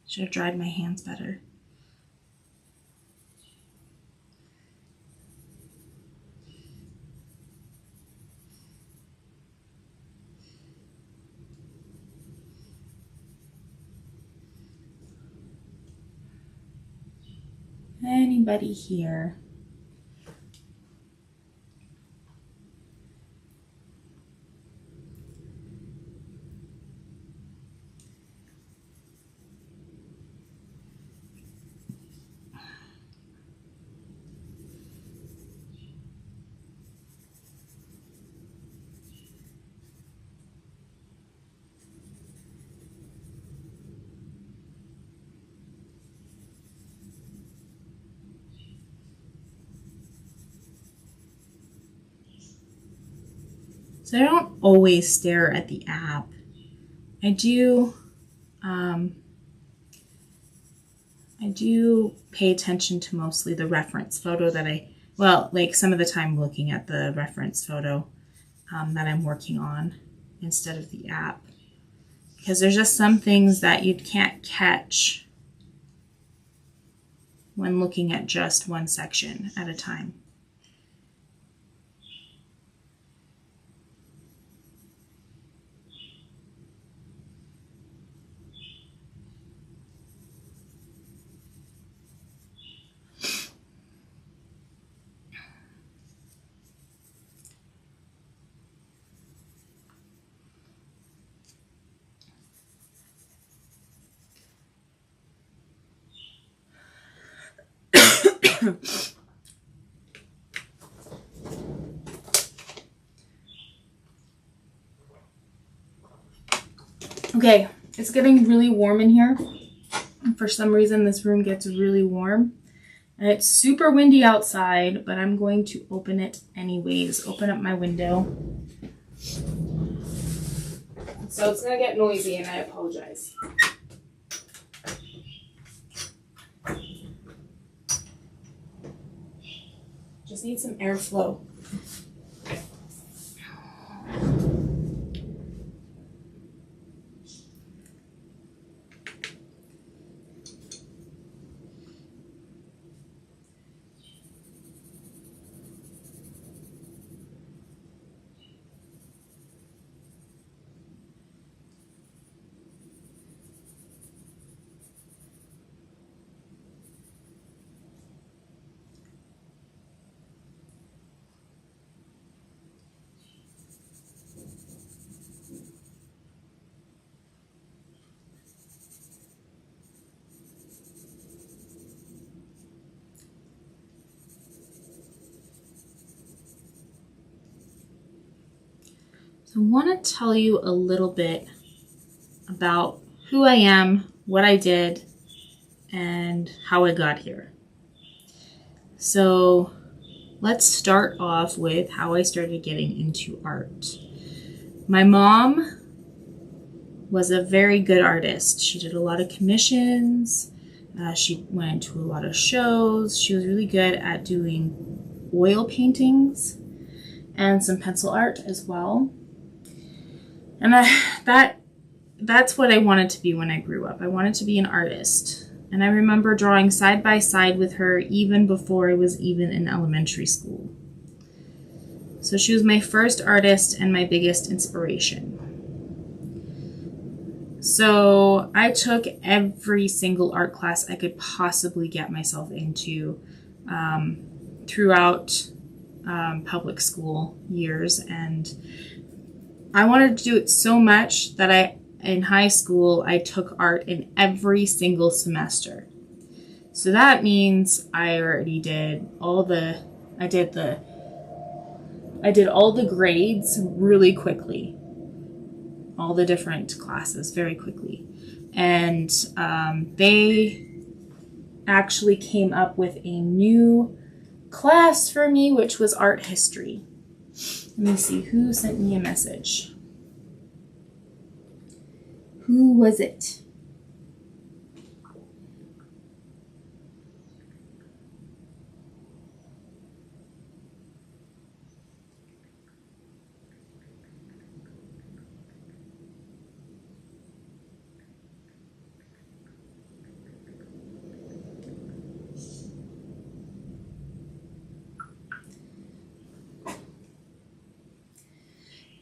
Should have dried my hands better. Anybody here? So I don't always stare at the app. I do pay attention to mostly the reference photo that like some of the time looking at the reference photo that I'm working on instead of the app. Because there's just some things that you can't catch when looking at just one section at a time. Okay, it's getting really warm in here. And for some reason, this room gets really warm. And it's super windy outside, but I'm going to open it anyways. Open up my window. So it's going to get noisy, and I apologize. Just need some airflow. I want to tell you a little bit about who I am, what I did, and how I got here. So let's start off with how I started getting into art. My mom was a very good artist. She did a lot of commissions. She went to a lot of shows. She was really good at doing oil paintings and some pencil art as well. And that's what I wanted to be when I grew up. I wanted to be an artist. And I remember drawing side by side with her even before I was even in elementary school. So she was my first artist and my biggest inspiration. So I took every single art class I could possibly get myself into throughout public school years, and I wanted to do it so much that in high school, I took art in every single semester. So that means I already did all the grades really quickly, all the different classes very quickly. And they actually came up with a new class for me, which was art history. Let me see, who sent me a message? Who was it?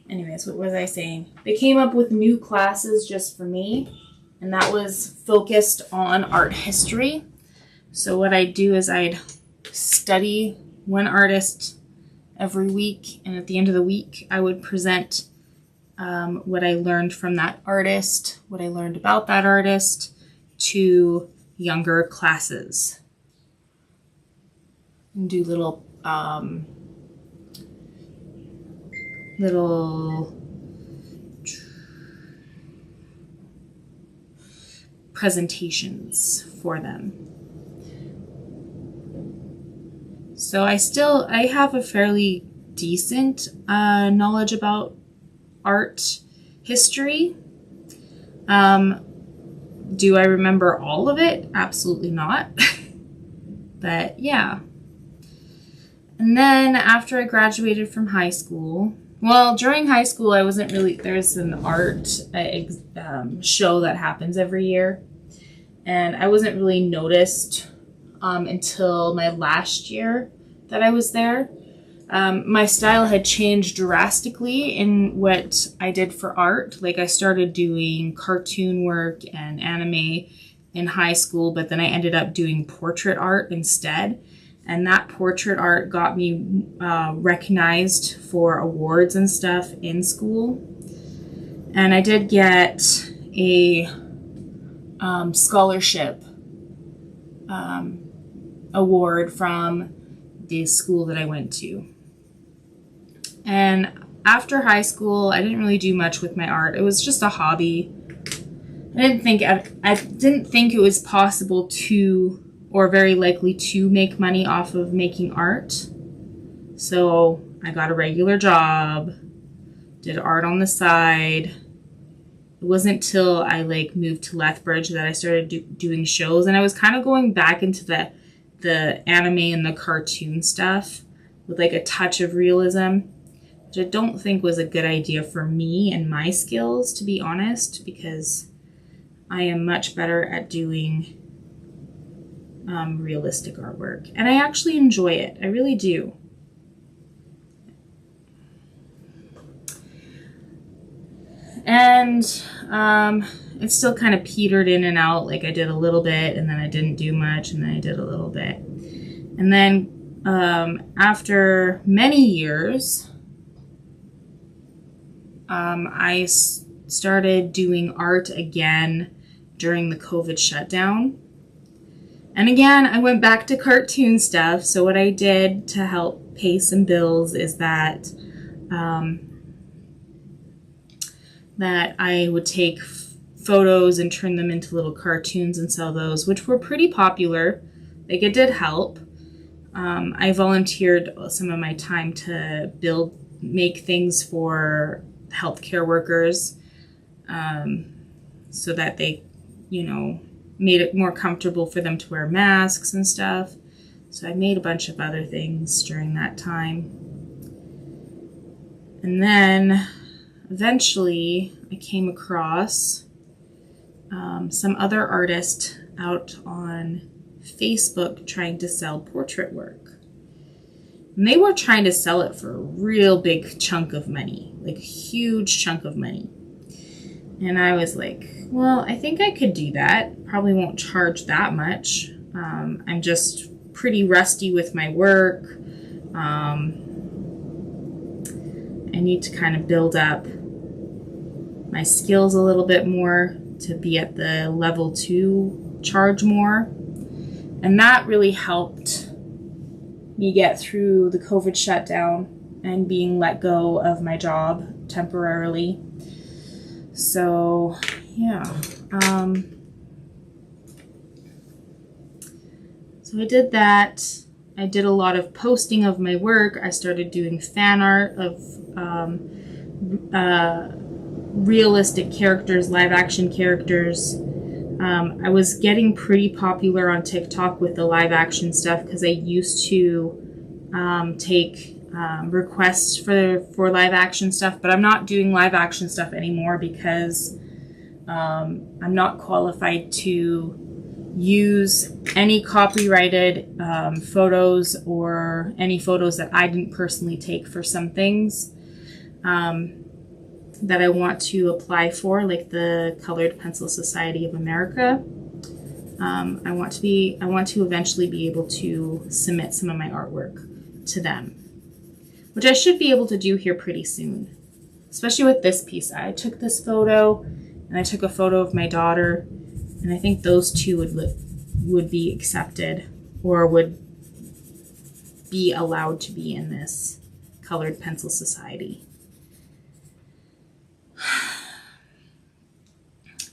Anyways, what was I saying? They came up with new classes just for me, and that was focused on art history. So what I'd do is I'd study one artist every week, and at the end of the week, I would present what I learned from that artist, what I learned about that artist, to younger classes. And do little presentations for them. So I have a fairly decent knowledge about art history. Do I remember all of it? Absolutely not. But yeah. And then after I graduated from high school, well, during high school, I wasn't really, there's an art show that happens every year. And I wasn't really noticed until my last year that I was there. My style had changed drastically in what I did for art. Like I started doing cartoon work and anime in high school, but then I ended up doing portrait art instead. And that portrait art got me recognized for awards and stuff in school. And I did get a scholarship award from the school that I went to. And after high school, I didn't really do much with my art. It was just a hobby. I didn't think it was possible to, or very likely to, make money off of making art. So I got a regular job, did art on the side. It wasn't till I moved to Lethbridge that I started doing shows, and I was kind of going back into the anime and the cartoon stuff with a touch of realism, which I don't think was a good idea for me and my skills, to be honest, because I am much better at doing realistic artwork, and I actually enjoy it. I really do. And it still kind of petered in and out. I did a little bit, and then I didn't do much, and then I did a little bit. And then after many years, I started doing art again during the COVID shutdown. And again, I went back to cartoon stuff. So what I did to help pay some bills is that that I would take photos and turn them into little cartoons and sell those, which were pretty popular. It did help. I volunteered some of my time to make things for healthcare workers, so that they, made it more comfortable for them to wear masks and stuff. So I made a bunch of other things during that time. And then eventually I came across some other artist out on Facebook trying to sell portrait work. And they were trying to sell it for a real big chunk of money, a huge chunk of money. And I was like, well, I think I could do that. Probably won't charge that much. I'm just pretty rusty with my work. I need to kind of build up my skills a little bit more to be at the level 2 charge more. And that really helped me get through the COVID shutdown and being let go of my job temporarily. So, yeah. So I did that. I did a lot of posting of my work. I started doing fan art of realistic characters, live action characters. I was getting pretty popular on TikTok with the live action stuff because I used to take requests for live action stuff, but I'm not doing live action stuff anymore because I'm not qualified to use any copyrighted photos or any photos that I didn't personally take for some things that I want to apply for, like the Colored Pencil Society of America. I want to eventually be able to submit some of my artwork to them, which I should be able to do here pretty soon, especially with this piece. I took this photo, and I took a photo of my daughter, and I think those two would be accepted or would be allowed to be in this Colored Pencil Society.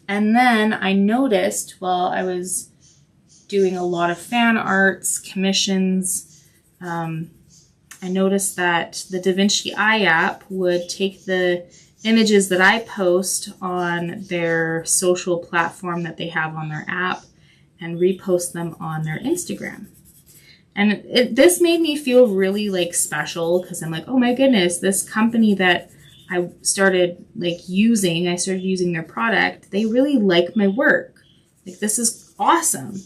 And then I noticed while I was doing a lot of fan arts, commissions, I noticed that the Vinci Eye App would take the images that I post on their social platform that they have on their app and repost them on their Instagram. And this made me feel really like special because I'm like, oh my goodness, this company that I started using their product, they really like my work. Like, this is awesome.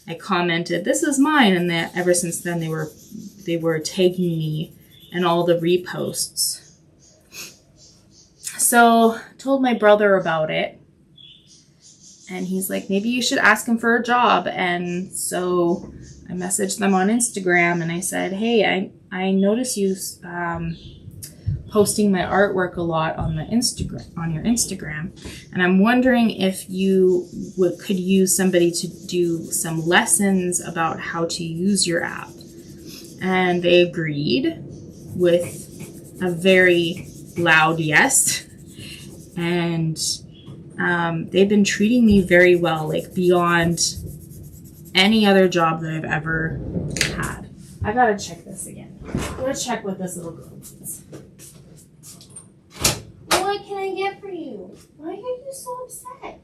I commented, this is mine. And then ever since then, they were tagging me in all the reposts. So told my brother about it. And he's like, maybe you should ask him for a job. And so I messaged them on Instagram and I said, hey, I notice you posting my artwork a lot on your Instagram. And I'm wondering if you could use somebody to do some lessons about how to use your app. And they agreed with a very loud yes. And they've been treating me very well, like beyond any other job that I've ever had. I gotta check this again. I'm gonna check what this little girl needs. What can I get for you? Why are you so upset?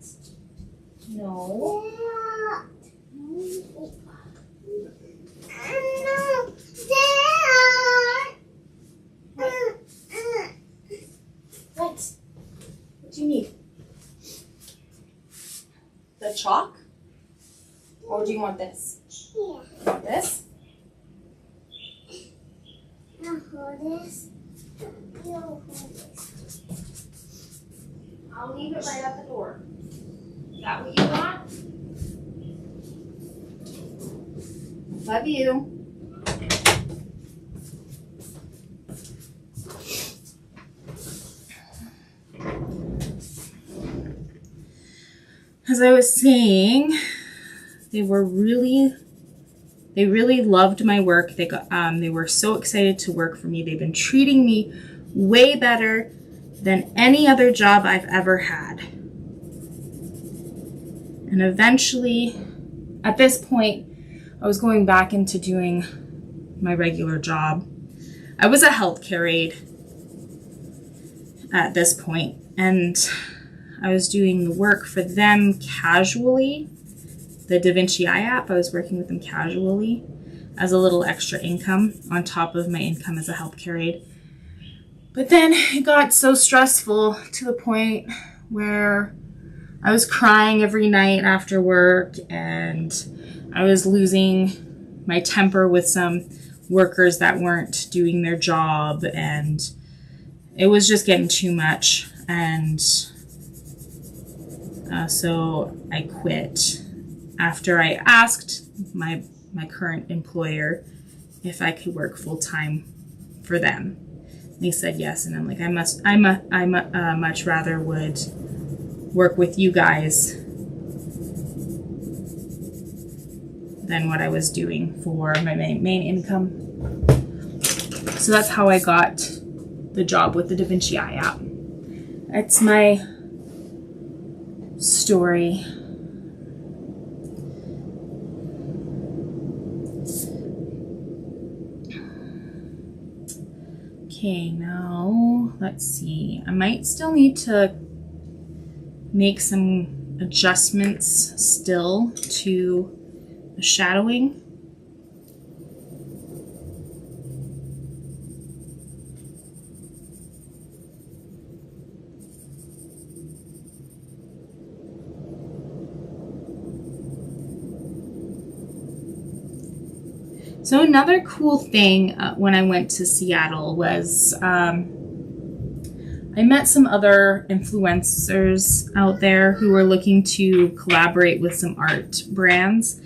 No. What? What do you need? The chalk? Or do you want this? Yeah. You want this? I'll hold this. You hold this. I'll leave it right at the door. Is that what you want? Love you. As I was saying, they really loved my work. They were so excited to work for me. They've been treating me way better than any other job I've ever had. And eventually, at this point, I was going back into doing my regular job. I was a healthcare aide at this point, and I was doing the work for them casually. The Vinci Eye App, I was working with them casually as a little extra income on top of my income as a healthcare aide. But then it got so stressful to the point where I was crying every night after work, and I was losing my temper with some workers that weren't doing their job, and it was just getting too much. And so I quit after I asked my current employer if I could work full-time for them. They said yes, and I'm like, I much rather would work with you guys than what I was doing for my main income. So that's how I got the job with the Vinci Eye App. It's my story. Okay, now let's see. I might still need to make some adjustments still to the shadowing. So another cool thing when I went to Seattle was I met some other influencers out there who were looking to collaborate with some art brands.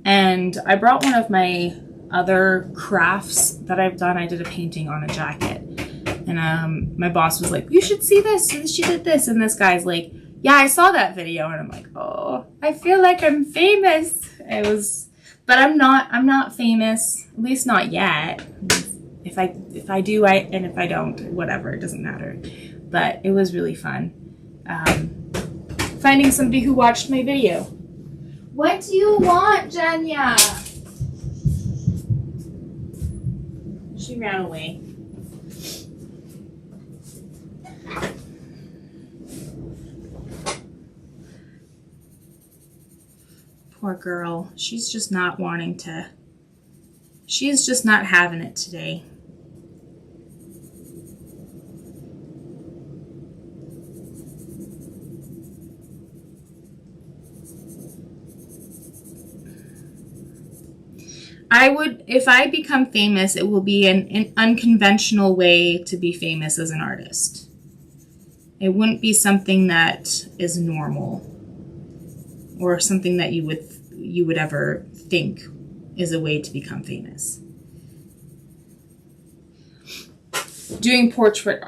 And I brought one of my other crafts that I've done. I did a painting on a jacket. And my boss was like, you should see this. She did this. And this guy's like, yeah, I saw that video. And I'm like, oh, I feel like I'm famous. But I'm not famous, at least not yet. If I do, and if I don't, whatever, it doesn't matter. But it was really fun. Finding somebody who watched my video. What do you want, Janya? She ran away. Poor girl. She's just not wanting to. She's just not having it today. If I become famous, it will be an unconventional way to be famous as an artist. It wouldn't be something that is normal or something that you would ever think is a way to become famous. Doing portrait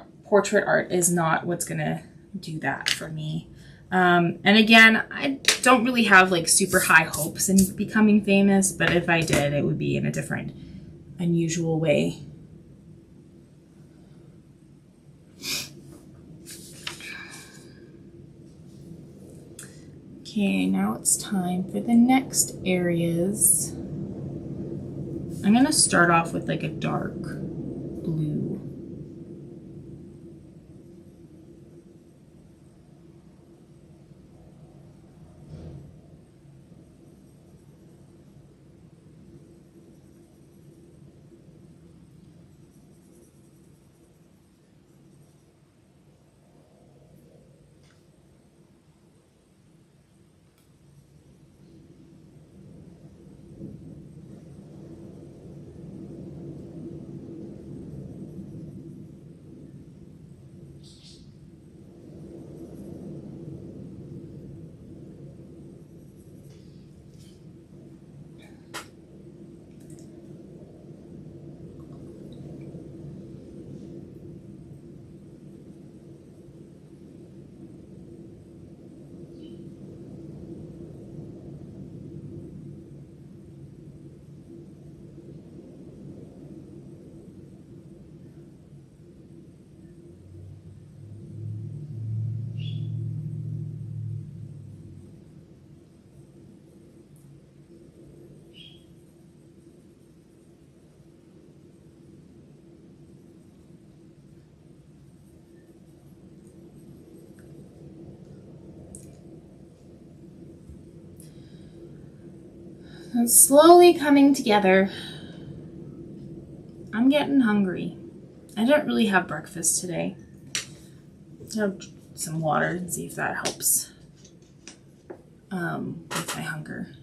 art is not what's gonna do that for me. And again, I don't really have like super high hopes in becoming famous, but if I did, it would be in a different, unusual way. Okay, now it's time for the next areas. I'm gonna start off with like a dark blue. It's slowly coming together. I'm getting hungry. I didn't really have breakfast today. I'll have some water and see if that helps with my hunger.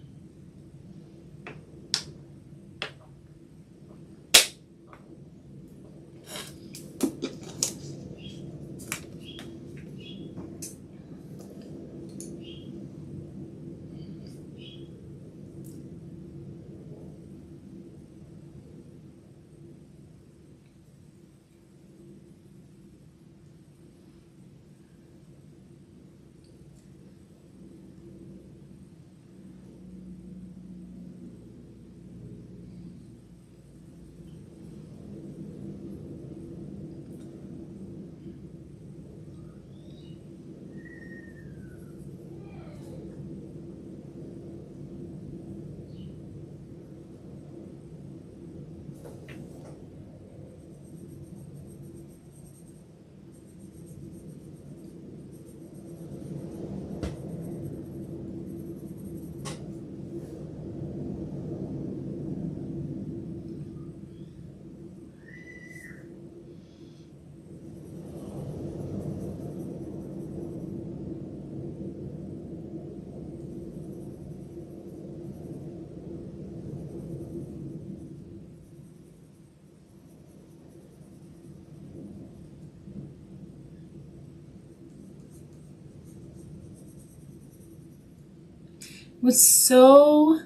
It was so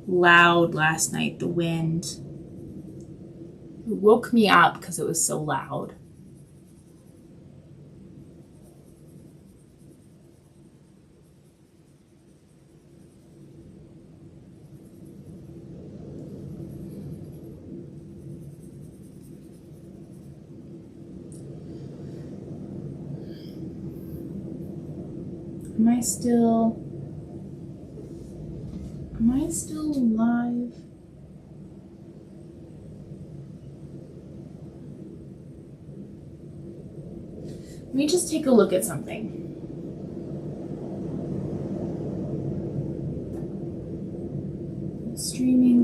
loud last night, the wind. It woke me up because it was so loud. Am I still alive? Let me just take a look at something.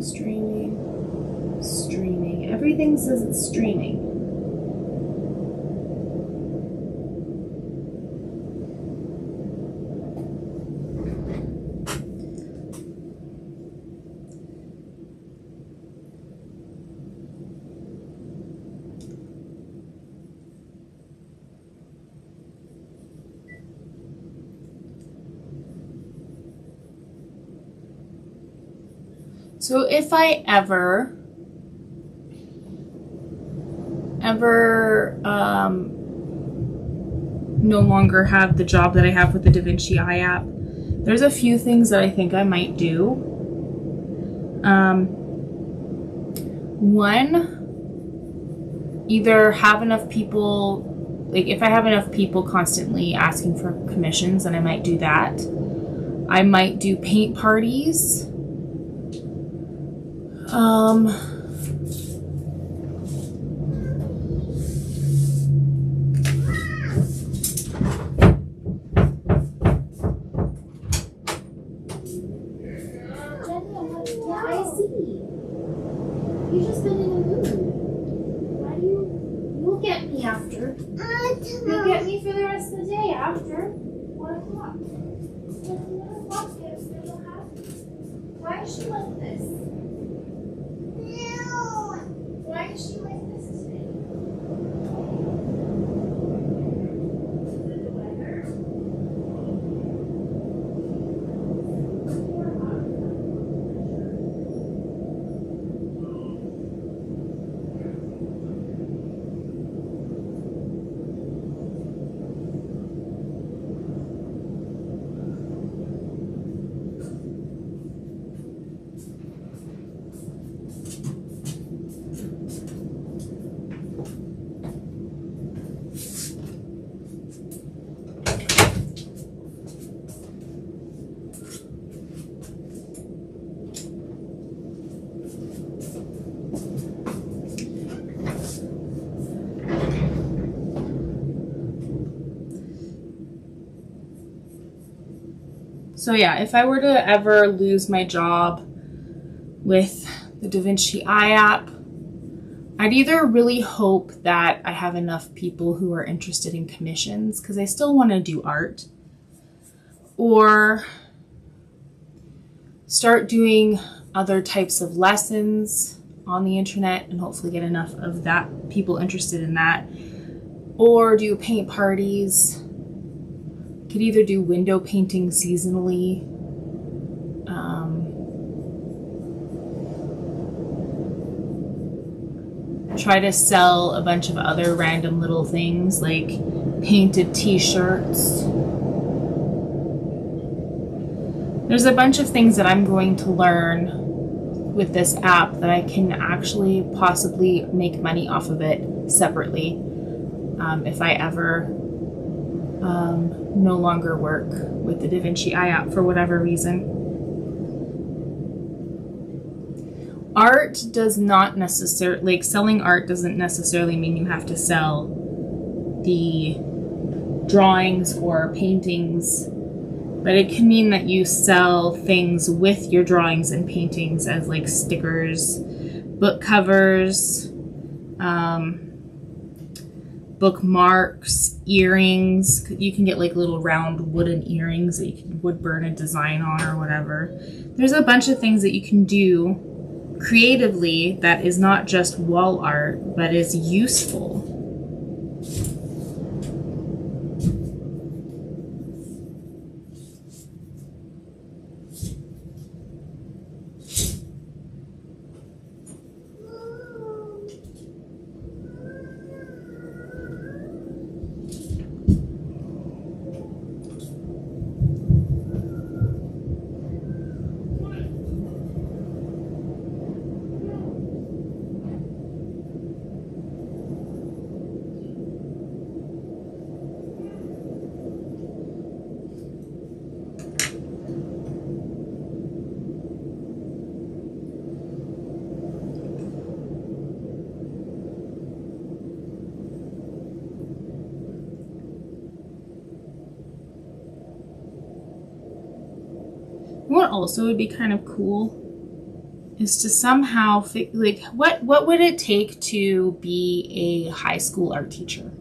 streaming, streaming. Everything says it's streaming. So if I ever no longer have the job that I have with the Vinci Eye App, there's a few things that I think I might do. One, either have enough people, like if I have enough people constantly asking for commissions, then I might do that. I might do paint parties. Yeah, I see. You've just been in a mood. Why do you'll get me after. You'll get me for the rest of the day after 1 o'clock. But 1 o'clock gets that you'll have me. Why is she like this? No. Why is she like this today? Is it the weather? So yeah, if I were to ever lose my job with the Vinci Eye App, I'd either really hope that I have enough people who are interested in commissions, because I still want to do art, or start doing other types of lessons on the internet and hopefully get enough of that people interested in that, or do paint parties. Could either do window painting seasonally, try to sell a bunch of other random little things like painted t-shirts. There's a bunch of things that I'm going to learn with this app that I can actually possibly make money off of it separately if I ever no longer work with the Vinci Eye App for whatever reason. Art does not necessarily, like selling art doesn't necessarily mean you have to sell the drawings or paintings, but it can mean that you sell things with your drawings and paintings as like stickers, book covers, bookmarks, earrings. You can get like little round wooden earrings that you can wood burn a design on or whatever. There's a bunch of things that you can do creatively that is not just wall art, but is useful. What also would be kind of cool is to somehow like what would it take to be a high school art teacher?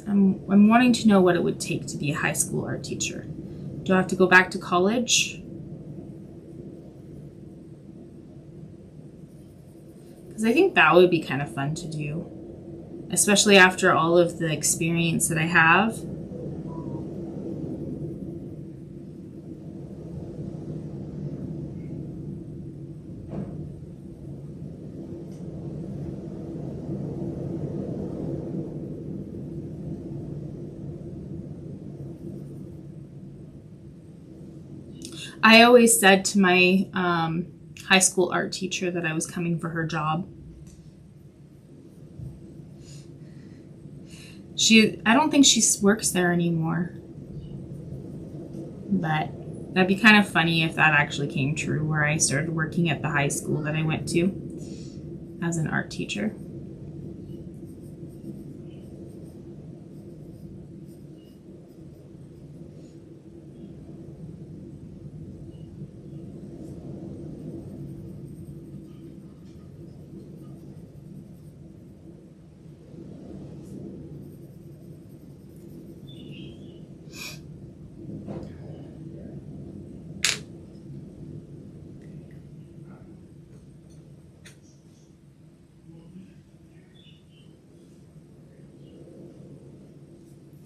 I'm wanting to know what it would take to be a high school art teacher. Do I have to go back to college? Because I think that would be kind of fun to do, especially after all of the experience that I have. I always said to my high school art teacher that I was coming for her job. I don't think she works there anymore. But that'd be kind of funny if that actually came true, where I started working at the high school that I went to as an art teacher.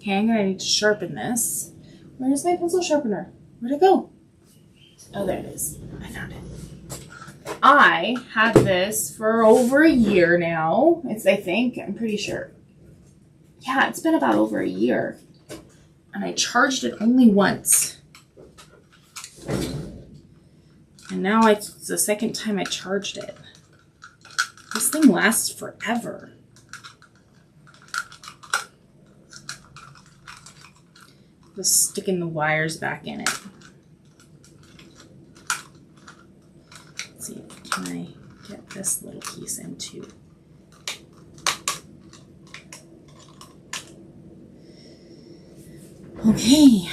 Okay, I'm gonna need to sharpen this. Where's my pencil sharpener? Where'd it go? Oh, there it is. I found it. I had this for over a year now. I'm pretty sure. Yeah, it's been about over a year. And I charged it only once. And now it's the second time I charged it. This thing lasts forever. Just sticking the wires back in it. Let's see, can I get this little piece in too? Okay.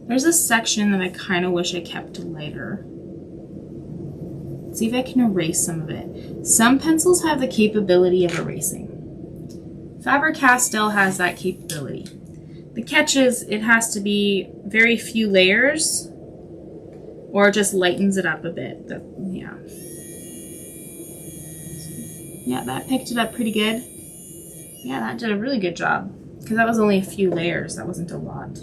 There's a section that I kind of wish I kept lighter. Let's see if I can erase some of it. Some pencils have the capability of erasing. Faber-Castell has that capability. The catch is it has to be very few layers or just lightens it up a bit. Yeah, that picked it up pretty good. Yeah, that did a really good job because that was only a few layers. That wasn't a lot.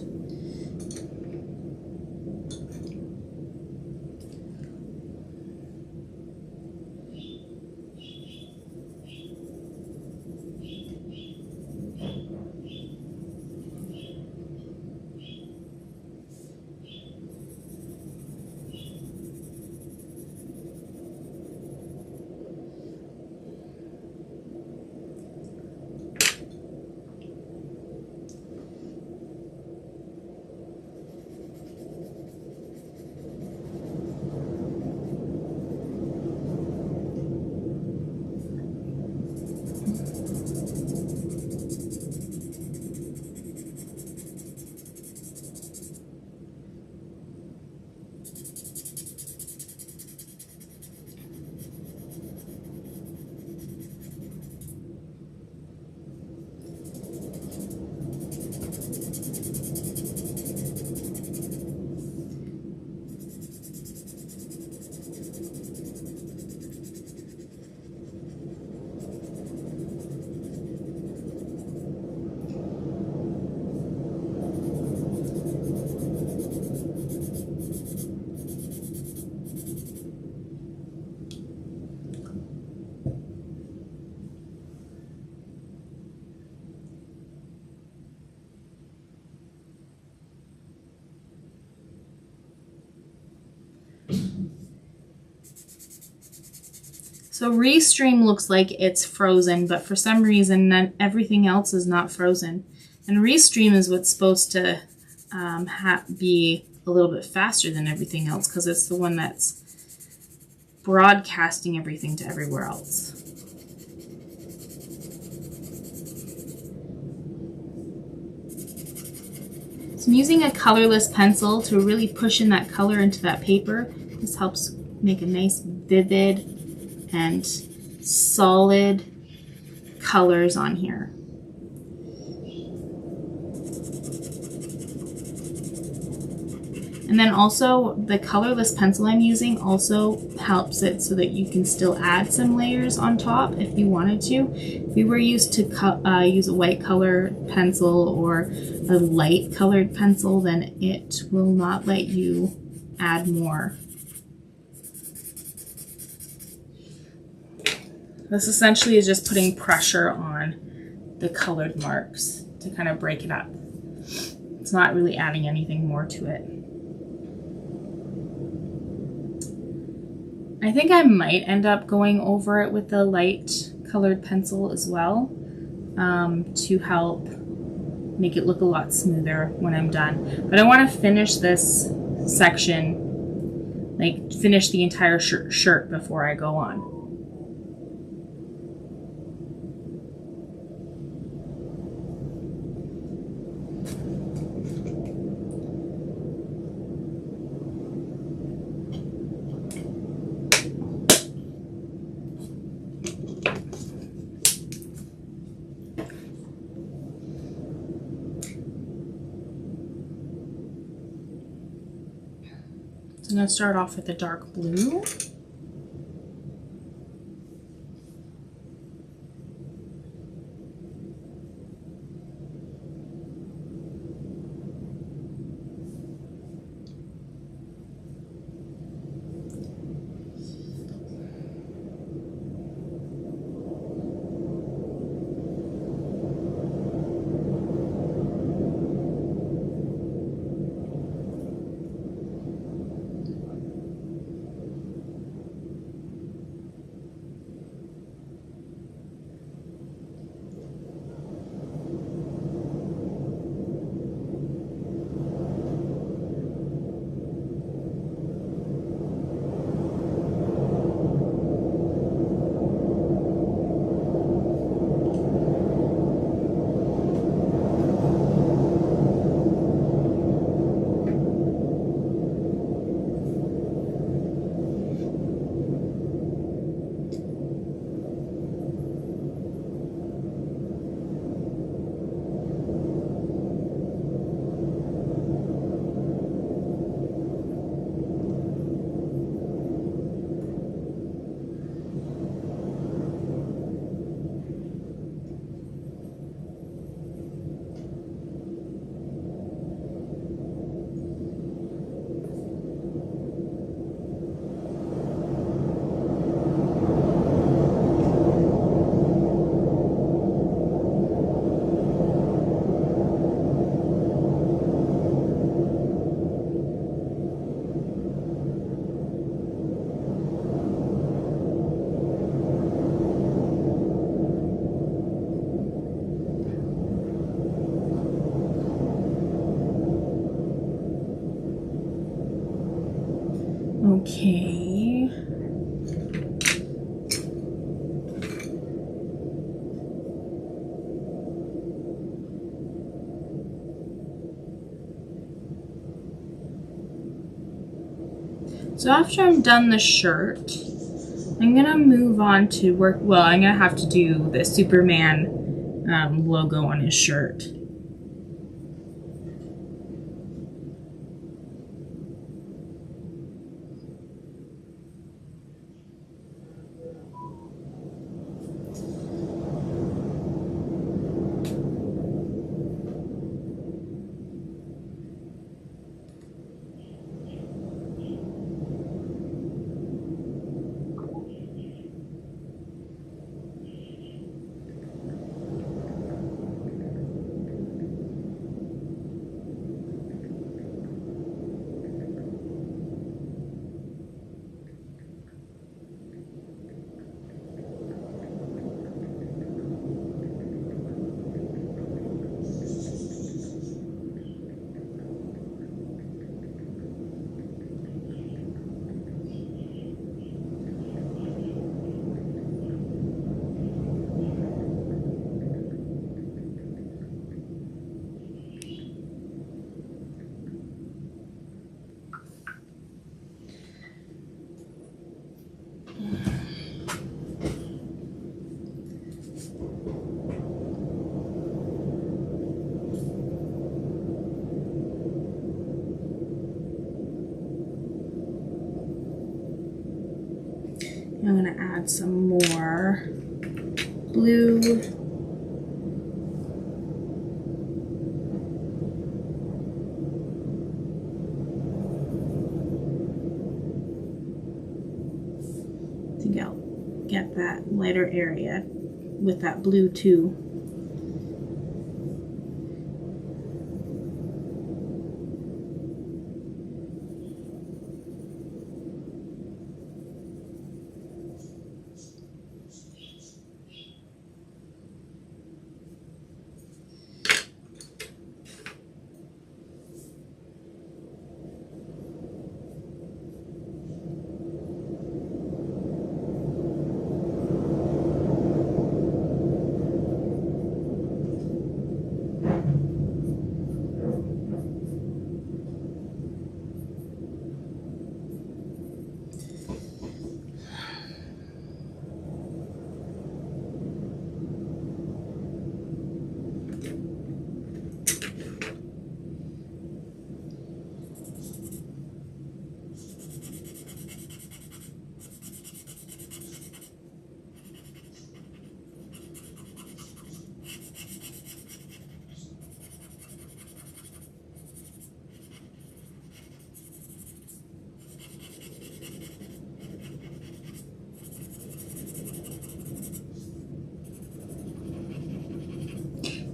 So Restream looks like it's frozen, but for some reason everything else is not frozen. And Restream is what's supposed to be a little bit faster than everything else because it's the one that's broadcasting everything to everywhere else. So I'm using a colorless pencil to really push in that color into that paper. This helps make a nice vivid and solid colors on here. And then also the colorless pencil I'm using also helps it so that you can still add some layers on top if you wanted to. If you were used to use a white color pencil or a light colored pencil, then it will not let you add more. This essentially is just putting pressure on the colored marks to kind of break it up. It's not really adding anything more to it. I think I might end up going over it with the light colored pencil as well to help make it look a lot smoother when I'm done. But I want to finish this section, like finish the entire shirt before I go on. I'm going to start off with a dark blue. Okay. So after I'm done the shirt, I'm gonna move on to work. Well, I'm gonna have to do the Superman logo on his shirt. I'm going to add some more blue. I think I'll get that lighter area with that blue too.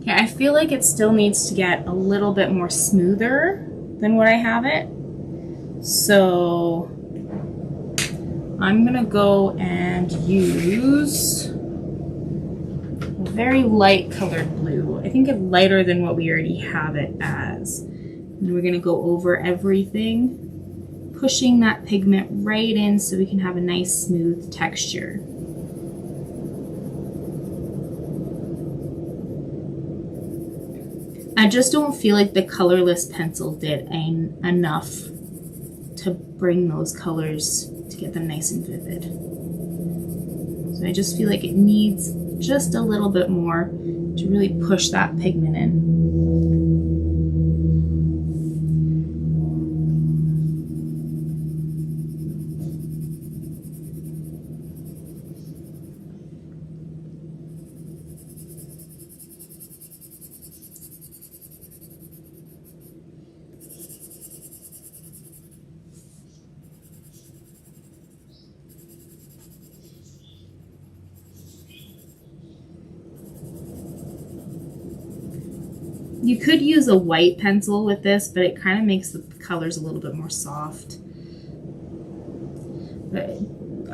Okay, I feel like it still needs to get a little bit more smoother than what I have it. So I'm gonna go and use a very light colored blue. I think it's lighter than what we already have it as. And we're gonna go over everything, pushing that pigment right in so we can have a nice smooth texture. I just don't feel like the colorless pencil did enough to bring those colors to get them nice and vivid. So I just feel like it needs just a little bit more to really push that pigment in. You could use a white pencil with this, but it kind of makes the colors a little bit more soft. But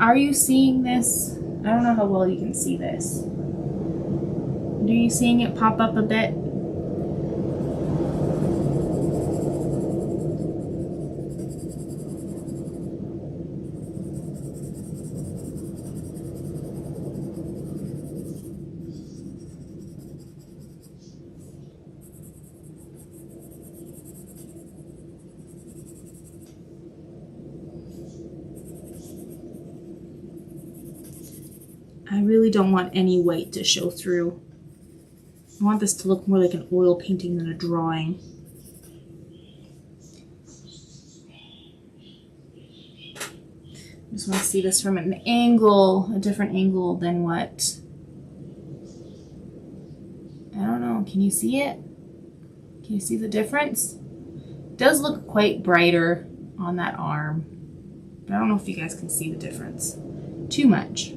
are you seeing this? I don't know how well you can see this. Are you seeing it pop up a bit? I really don't want any white to show through. I want this to look more like an oil painting than a drawing. I just want to see this from an angle, a different angle than what... I don't know, can you see it? Can you see the difference? It does look quite brighter on that arm, but I don't know if you guys can see the difference too much.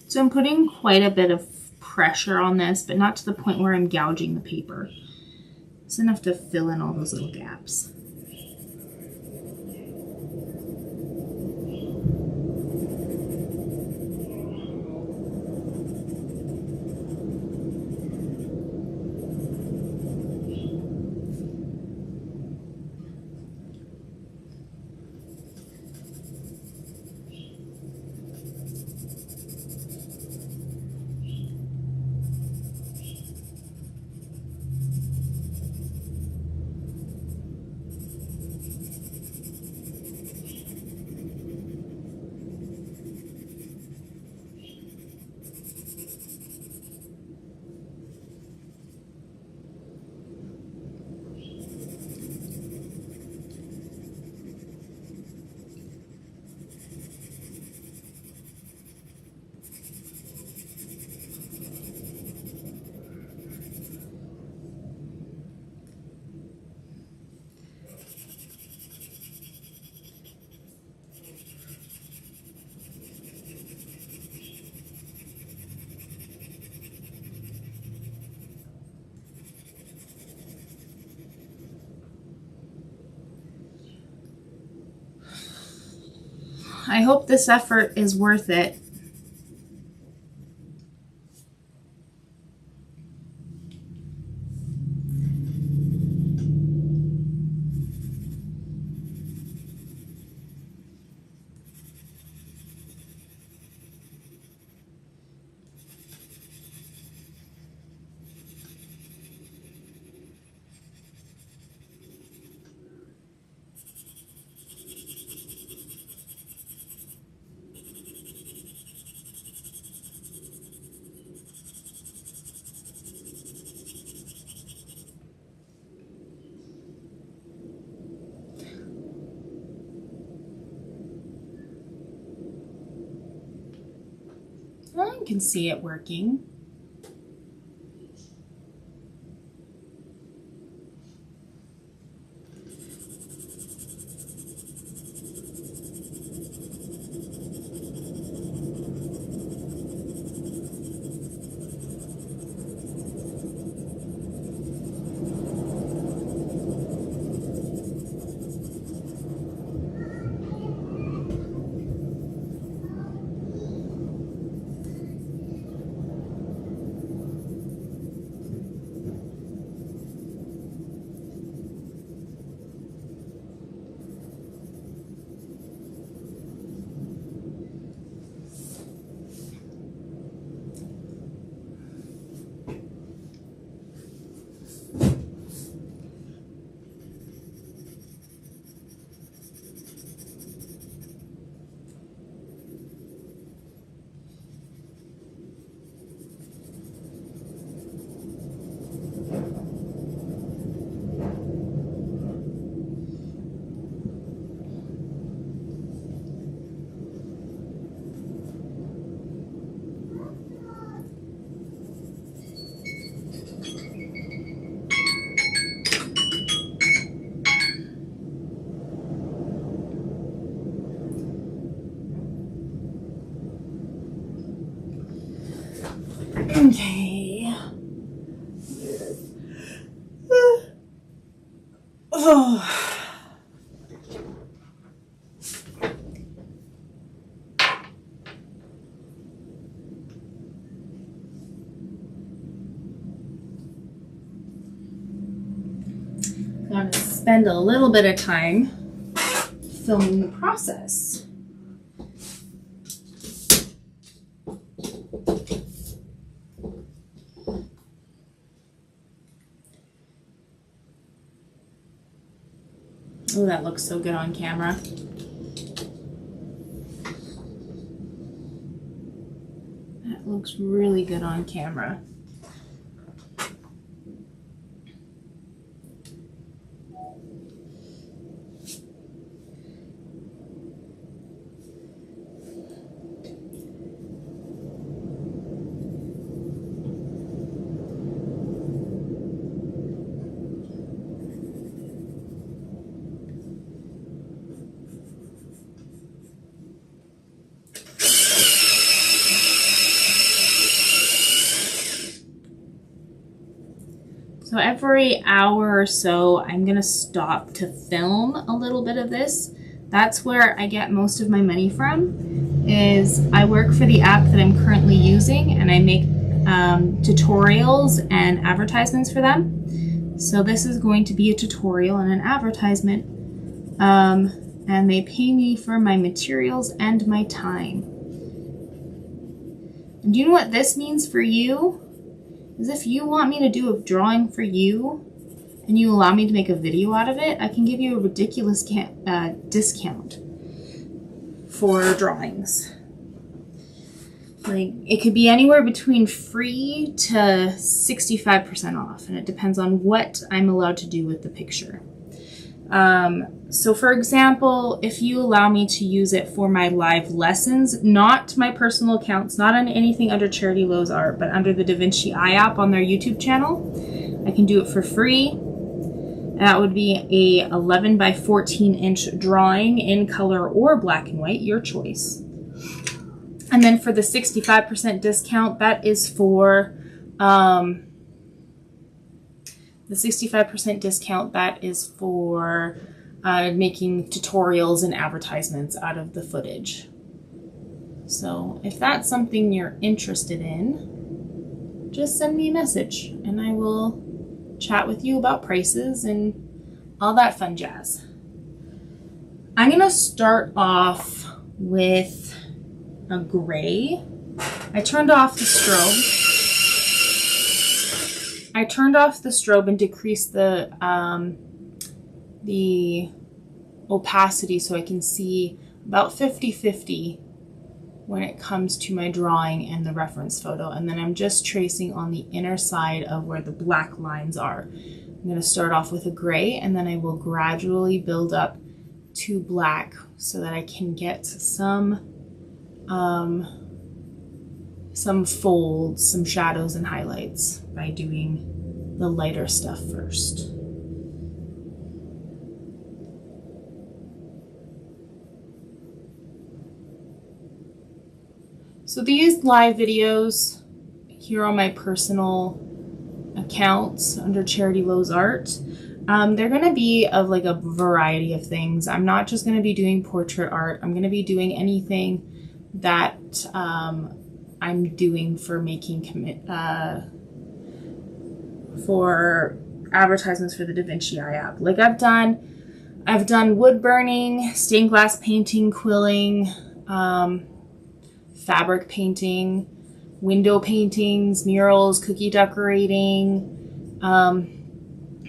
So I'm putting quite a bit of pressure on this, but not to the point where I'm gouging the paper. It's enough to fill in all those little gaps. I hope this effort is worth it. I can see it working. Okay. Oh. I'm going to spend a little bit of time filming the process. Oh, that looks so good on camera. That looks really good on camera. So every hour or so, I'm gonna stop to film a little bit of this. That's where I get most of my money from, is I work for the app that I'm currently using and I make tutorials and advertisements for them. So this is going to be a tutorial and an advertisement, and they pay me for my materials and my time. And do you know what this means for you? Is if you want me to do a drawing for you and you allow me to make a video out of it, I can give you a ridiculous discount for drawings. Like, it could be anywhere between free to 65% off, and it depends on what I'm allowed to do with the picture. So for example, if you allow me to use it for my live lessons, not my personal accounts, not on anything under Charity Lowe's Art, but under the Vinci Eye App on their YouTube channel, I can do it for free. That would be a 11 by 14 inch drawing in color or black and white, your choice. And then for the 65% discount, that is for, the 65% discount, that is for making tutorials and advertisements out of the footage. So if that's something you're interested in, just send me a message and I will chat with you about prices and all that fun jazz. I'm gonna start off with a gray. I turned off the strobe and decreased the opacity so I can see about 50-50 when it comes to my drawing and the reference photo. And then I'm just tracing on the inner side of where the black lines are. I'm going to start off with a gray and then I will gradually build up to black so that I can get some folds, some shadows and highlights by doing the lighter stuff first. So these live videos here on my personal accounts under Charity Lowe's Art, they're going to be of like a variety of things. I'm not just going to be doing portrait art. I'm going to be doing anything that I'm doing for making for advertisements for the Vinci Eye app. Like I've done wood burning, stained glass painting, quilling, fabric painting, window paintings, murals, cookie decorating,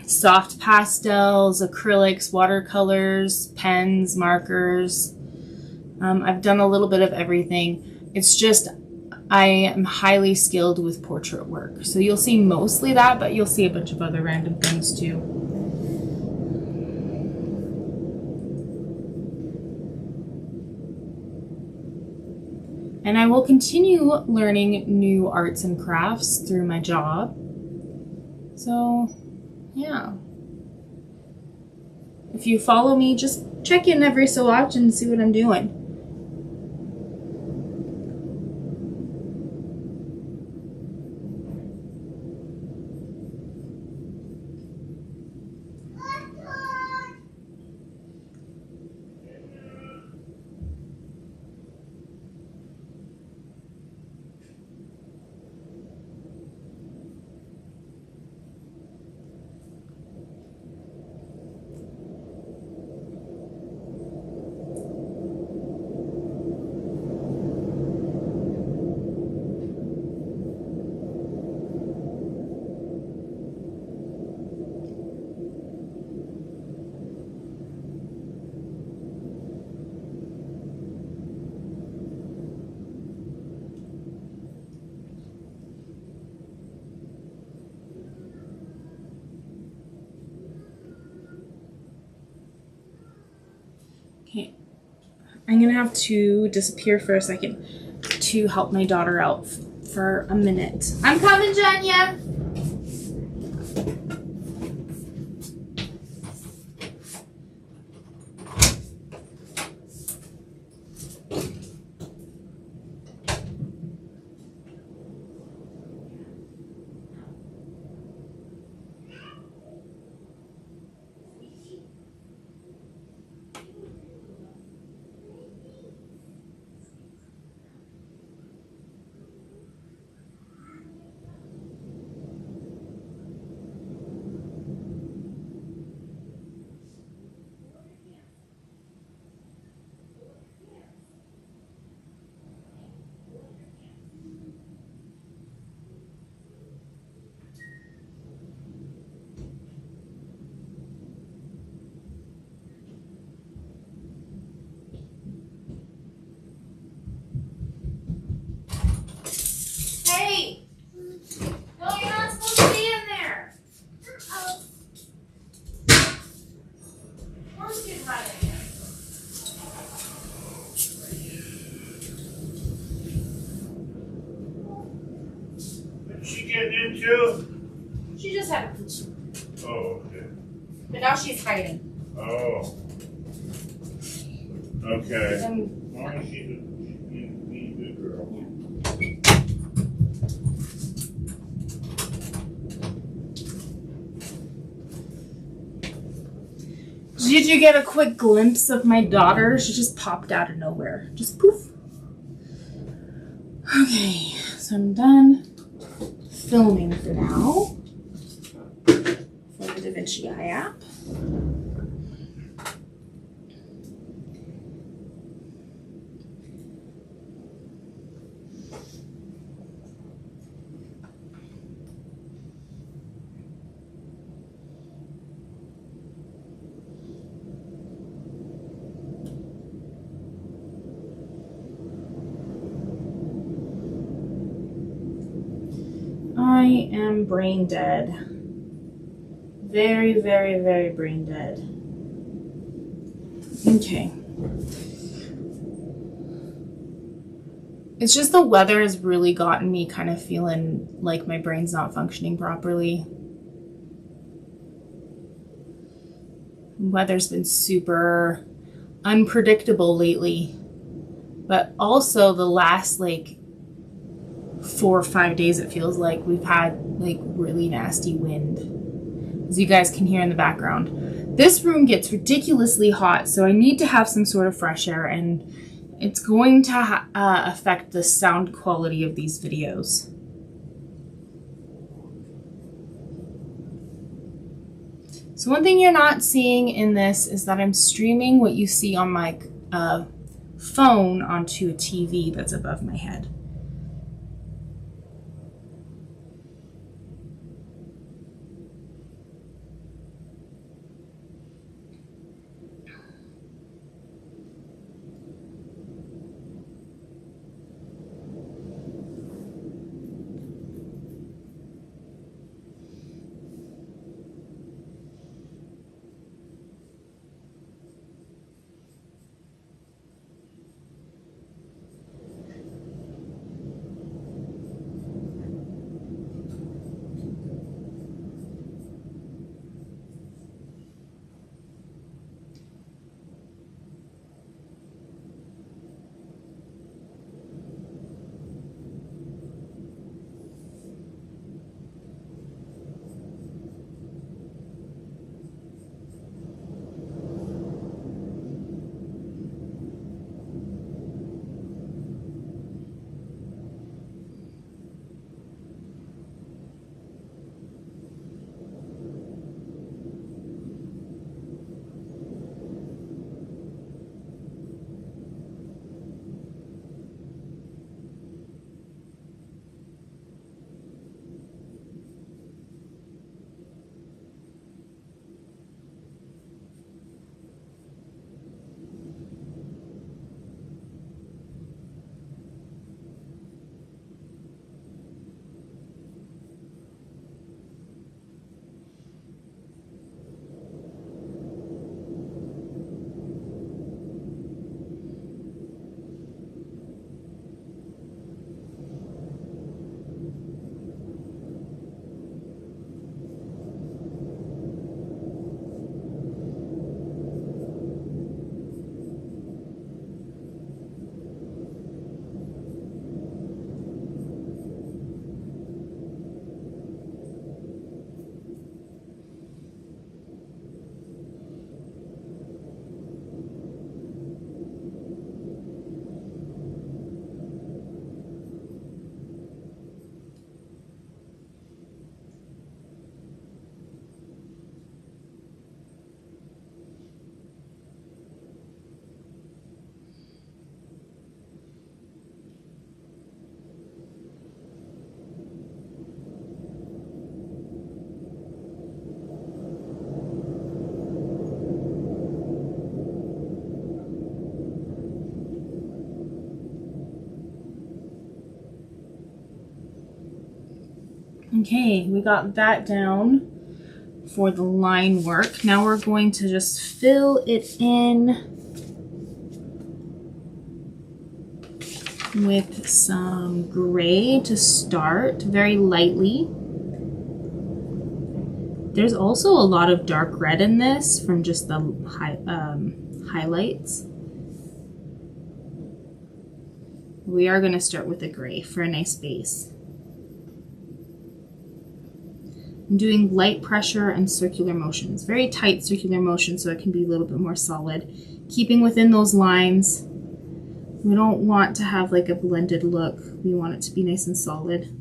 soft pastels, acrylics, watercolors, pens, markers. I've done a little bit of everything. It's just I am highly skilled with portrait work. So you'll see mostly that, but you'll see a bunch of other random things too. And I will continue learning new arts and crafts through my job. So, yeah. If you follow me, just check in every so often and see what I'm doing. Okay, I'm gonna have to disappear for a second to help my daughter out for a minute. I'm coming, Janya. Hey! No, you're not supposed to be in there. Let's get right in there. What's she getting into? She just had a poop. Oh, okay. But now she's hiding. Oh. Okay. And As long as she's a good girl. Did you get a quick glimpse of my daughter? She just popped out of nowhere. Just poof. Okay, so I'm done filming for now for the Vinci Eye app. I am brain dead. Very, very, very brain dead. Okay. It's just the weather has really gotten me kind of feeling like my brain's not functioning properly. Weather's been super unpredictable lately. But also the last like 4 or 5 days, it feels like we've had like really nasty wind, as you guys can hear in the background. This room gets ridiculously hot, so I need to have some sort of fresh air, and it's going to affect the sound quality of these videos. So one thing you're not seeing in this is that I'm streaming what you see on my phone onto a TV that's above my head. Okay, we got that down for the line work. Now we're going to just fill it in with some gray to start, very lightly. There's also a lot of dark red in this from just the highlights. We are going to start with a gray for a nice base. I'm doing light pressure and circular motions, very tight circular motion so it can be a little bit more solid. Keeping within those lines. We don't want to have like a blended look. We want it to be nice and solid.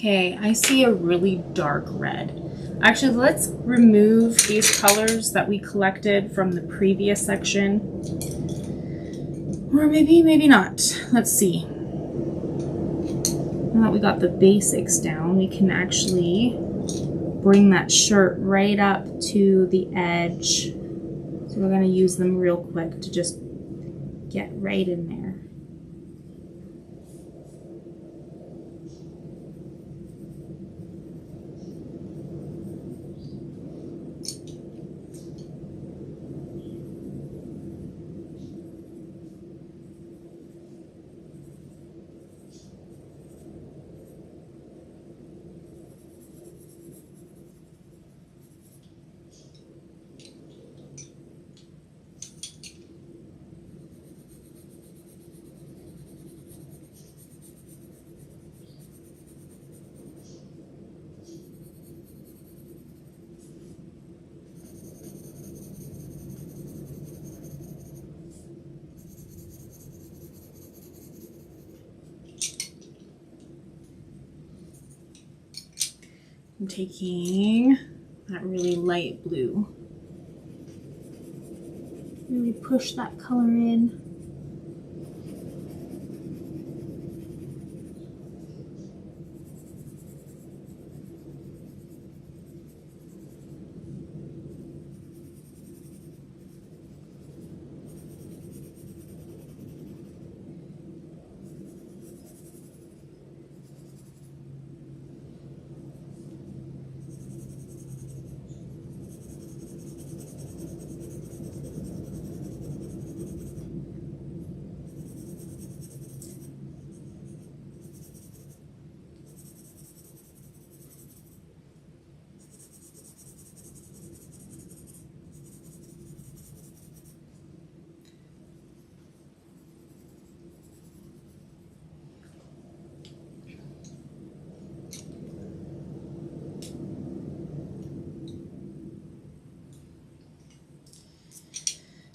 Okay, I see a really dark red. Actually, let's remove these colors that we collected from the previous section. Or maybe not. Let's see. Now that we got the basics down, we can actually bring that shirt right up to the edge. So we're going to use them real quick to just get right in there. I'm taking that really light blue. Really push that color in.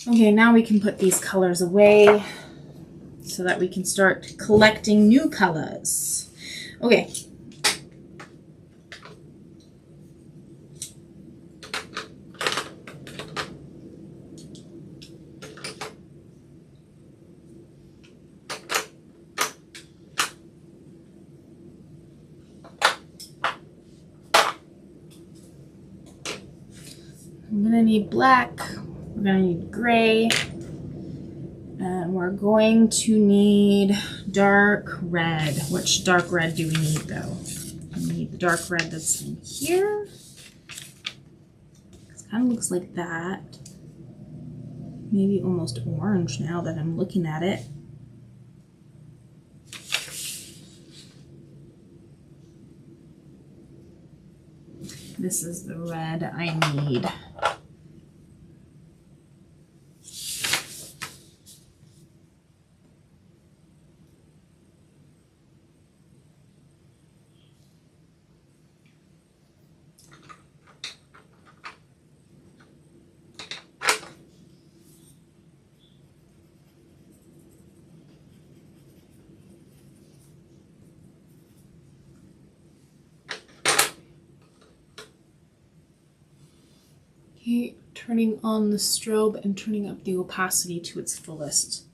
Okay, now we can put these colors away so that we can start collecting new colors. Okay. I'm gonna need black, we're gonna need gray, and we're going to need dark red. Which dark red do we need though? We need the dark red that's in here. It kind of looks like that. Maybe almost orange now that I'm looking at it. This is the red I need. Okay, turning on the strobe and turning up the opacity to its fullest.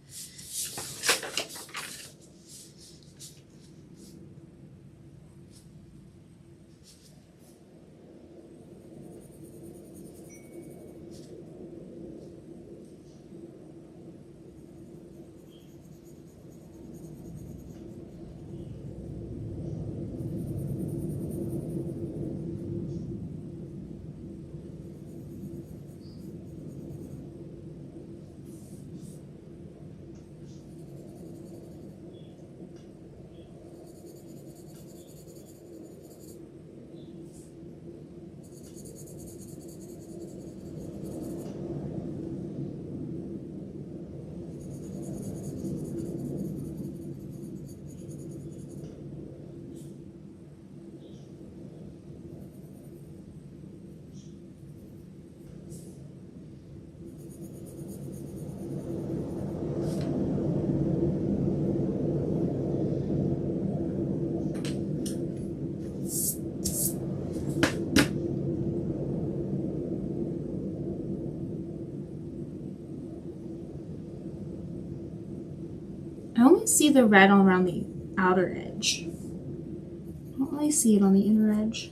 I only see the red around the outer edge. I don't really see it on the inner edge.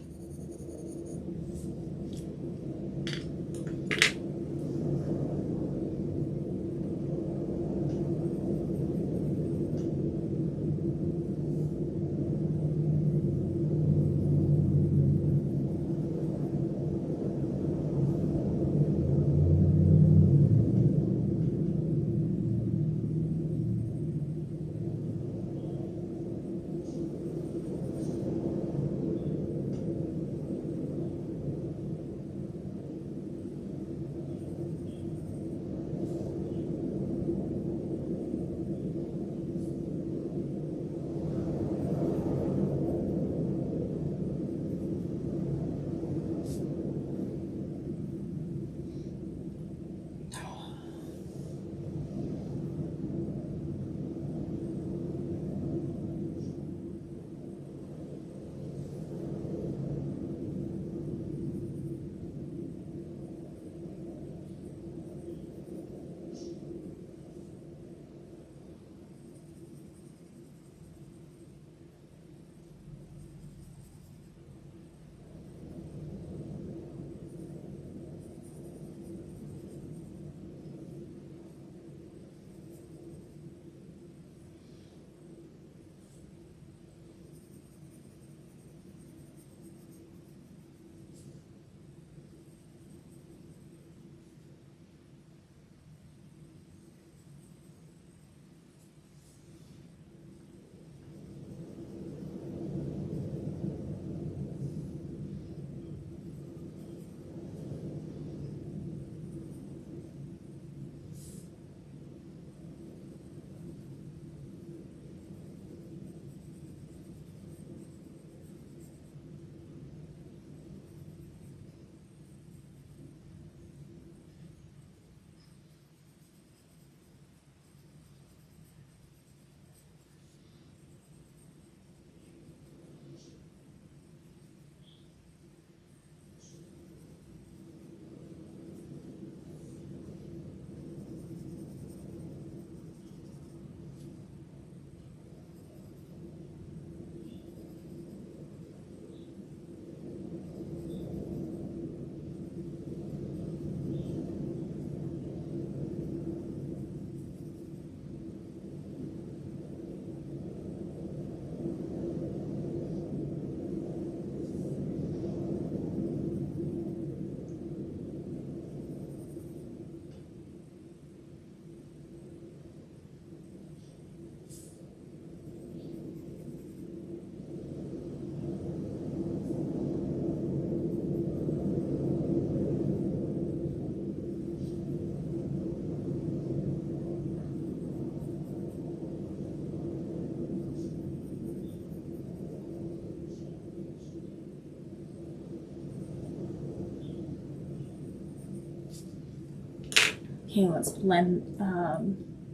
Okay, let's blend,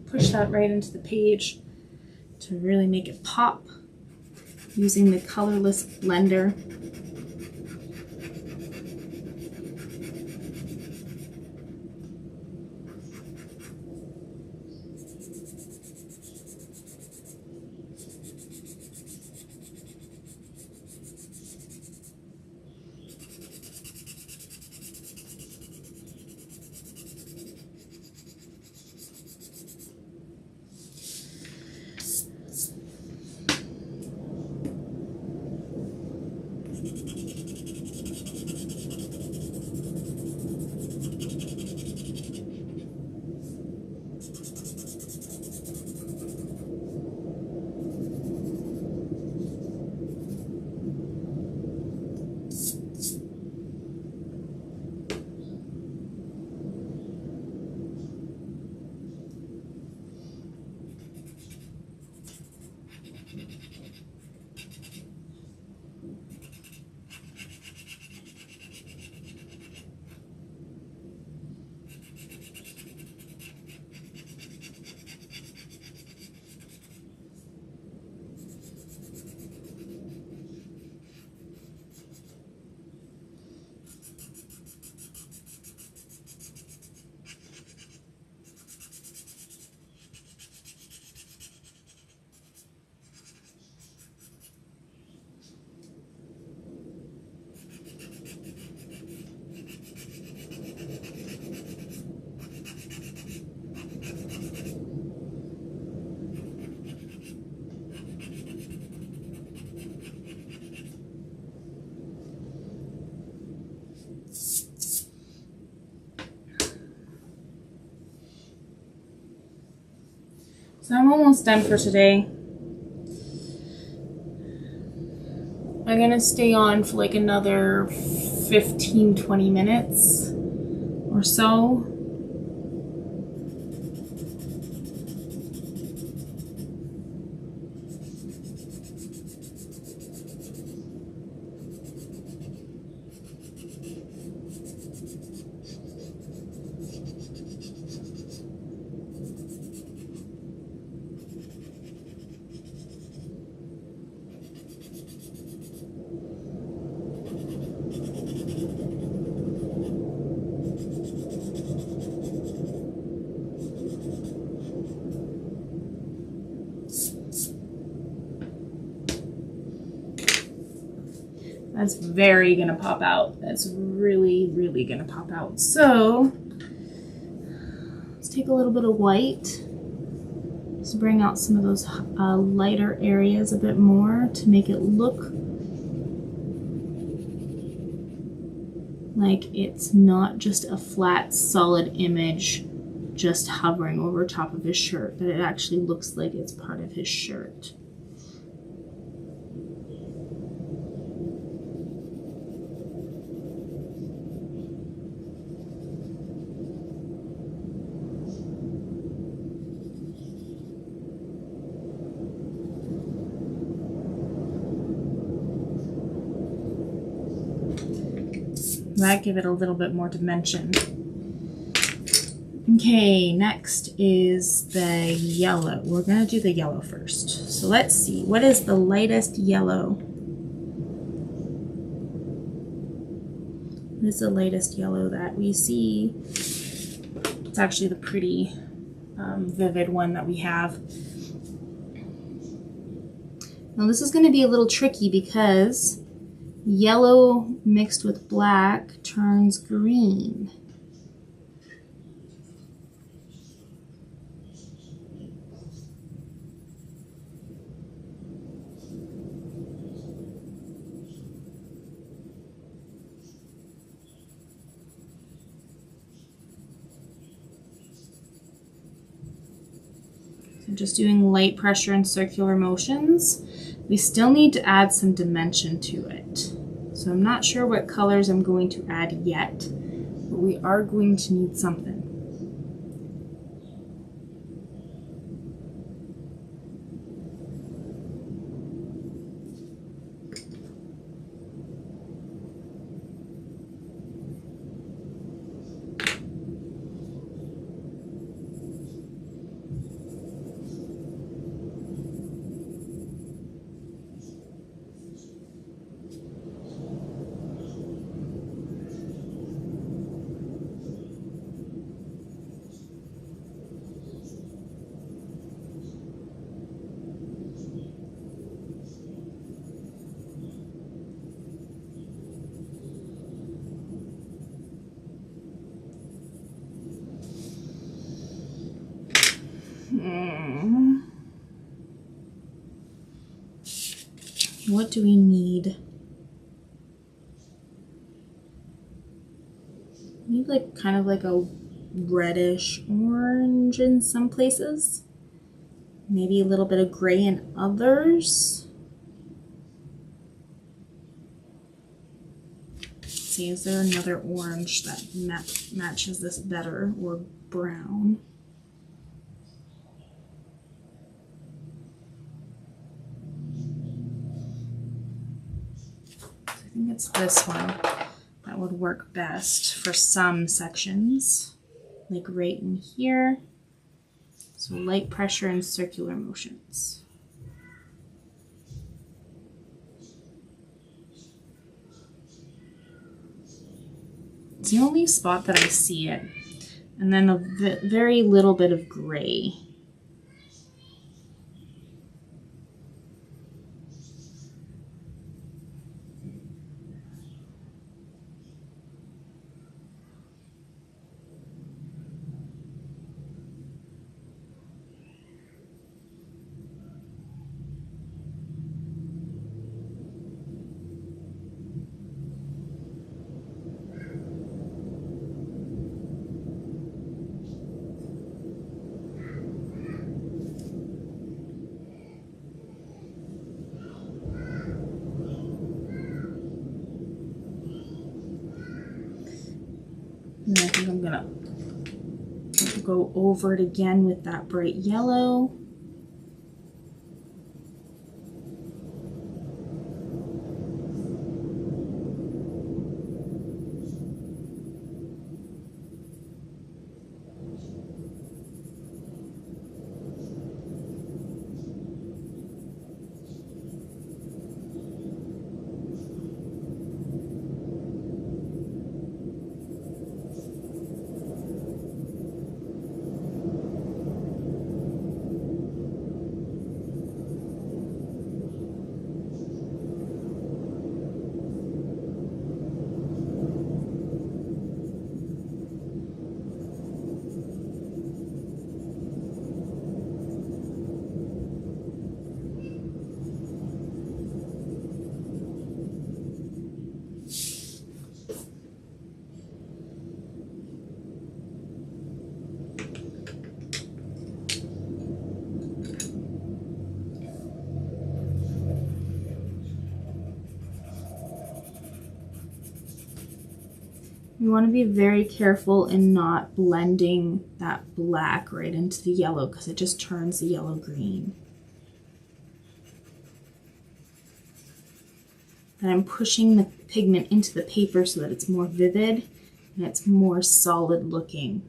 push that right into the page to really make it pop using the colorless blender. So I'm almost done for today. I'm gonna stay on for like another 15-20 minutes or so. That's very gonna pop out. That's really, really gonna pop out. So let's take a little bit of white. Just bring out some of those lighter areas a bit more to make it look like it's not just a flat, solid image just hovering over top of his shirt, that it actually looks like it's part of his shirt. That give it a little bit more dimension. Okay, next is the yellow. We're gonna do the yellow first. So let's see, what is the lightest yellow? What is the lightest yellow that we see? It's actually the pretty vivid one that we have. Now this is gonna be a little tricky because yellow mixed with black turns green. So just doing light pressure and circular motions. We still need to add some dimension to it. So I'm not sure what colors I'm going to add yet, but we are going to need something. What do we need? We need like kind of like a reddish orange in some places. Maybe a little bit of gray in others. Let's see, is there another orange that matches this better, or brown? I think it's this one that would work best for some sections, like right in here. So light pressure and circular motions. It's the only spot that I see it. And then a very little bit of gray. And I think I'm gonna go over it again with that bright yellow. You want to be very careful in not blending that black right into the yellow because it just turns the yellow green. And I'm pushing the pigment into the paper so that it's more vivid and it's more solid looking.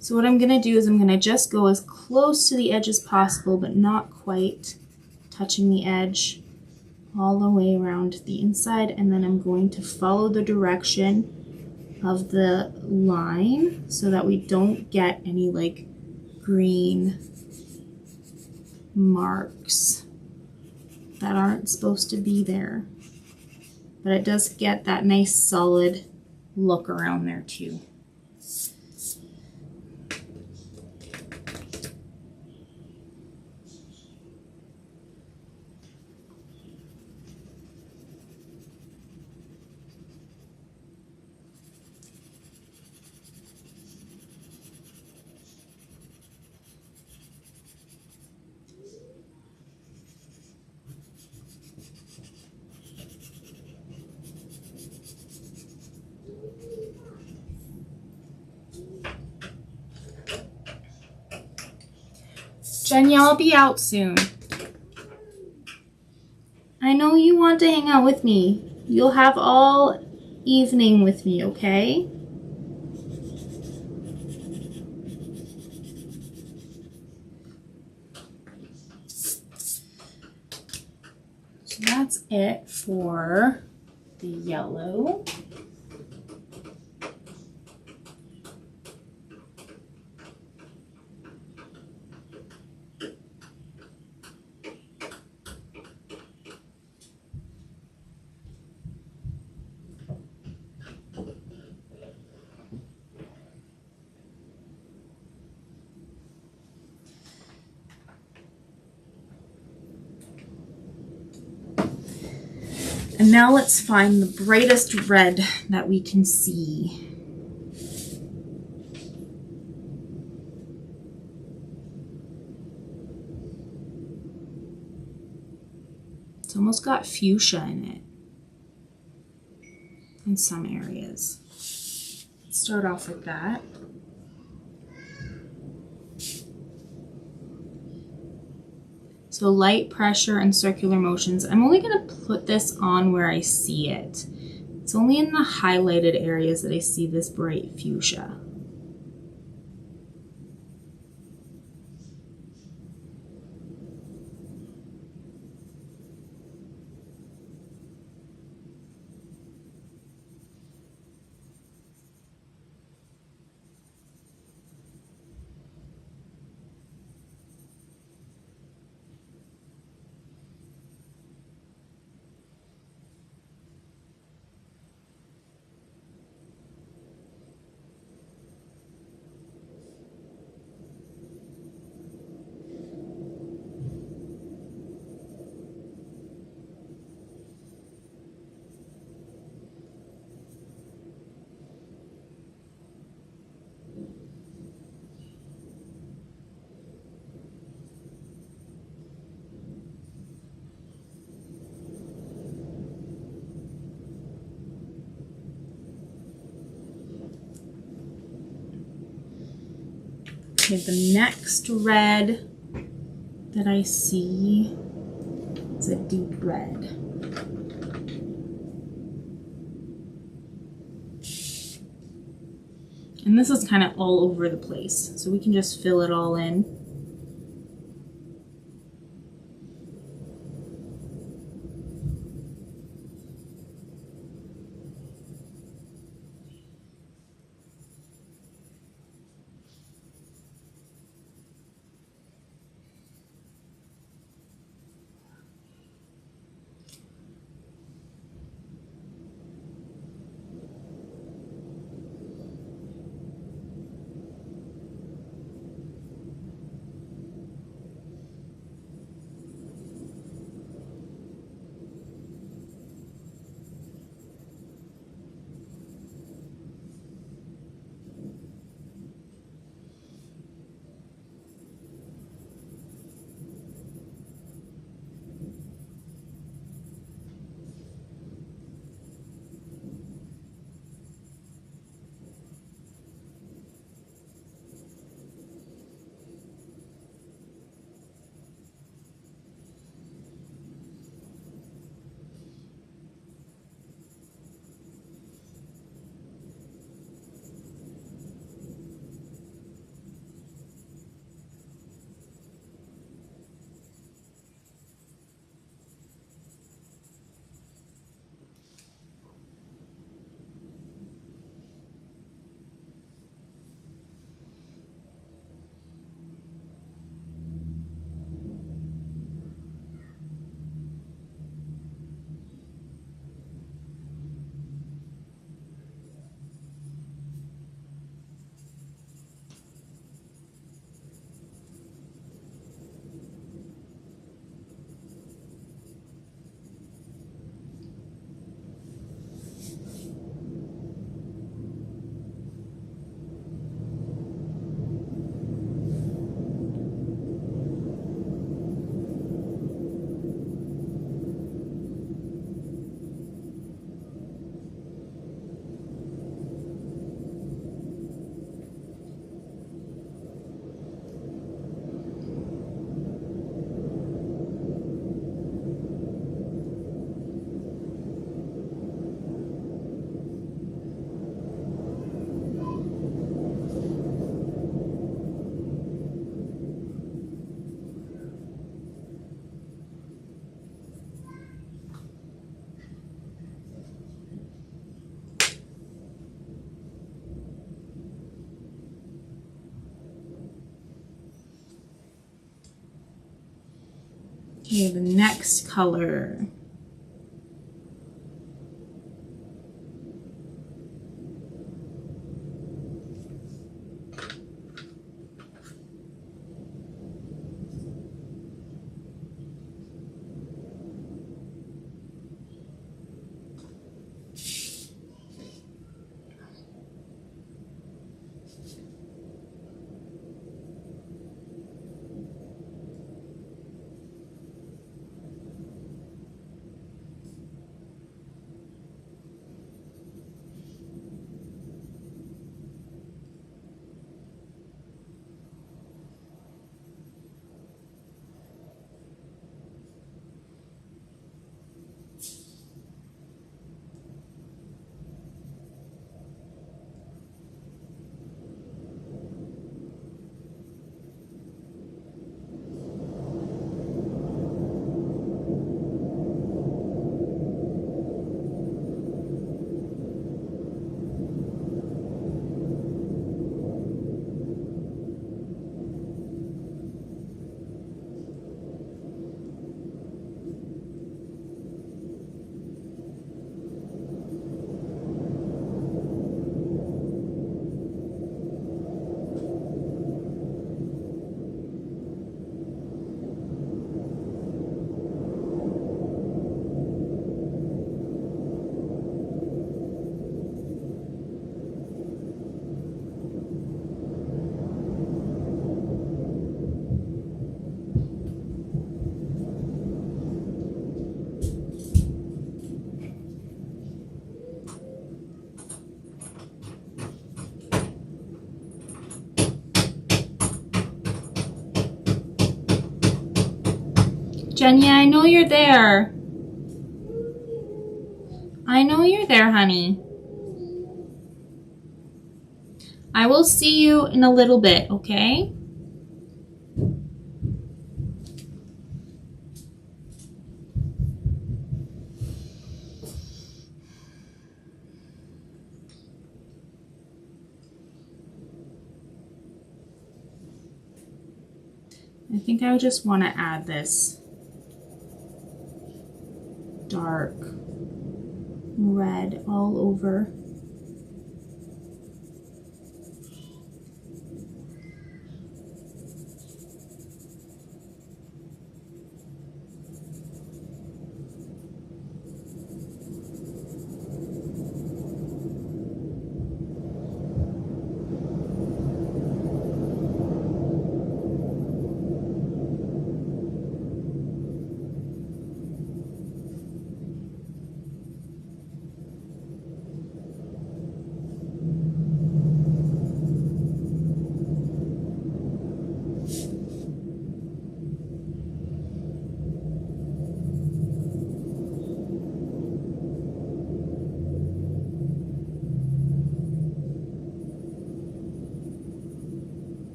So what I'm going to do is I'm going to just go as close to the edge as possible, but not quite touching the edge, all the way around the inside, and then I'm going to follow the direction of the line so that we don't get any like green marks that aren't supposed to be there. But it does get that nice solid look around there too. Jenny, I'll be out soon. I know you want to hang out with me. You'll have all evening with me, okay? So that's it for the yellow. And now let's find the brightest red that we can see. It's almost got fuchsia in it in some areas. Let's start off with that. So light, pressure, and circular motions. I'm only going to put this on where I see it. It's only in the highlighted areas that I see this bright fuchsia. Okay, the next red that I see is a deep red. And this is kind of all over the place, so we can just fill it all in. Okay, the next color. Jenya, I know you're there. I know you're there, honey. I will see you in a little bit, okay? I think I just want to add this dark red all over.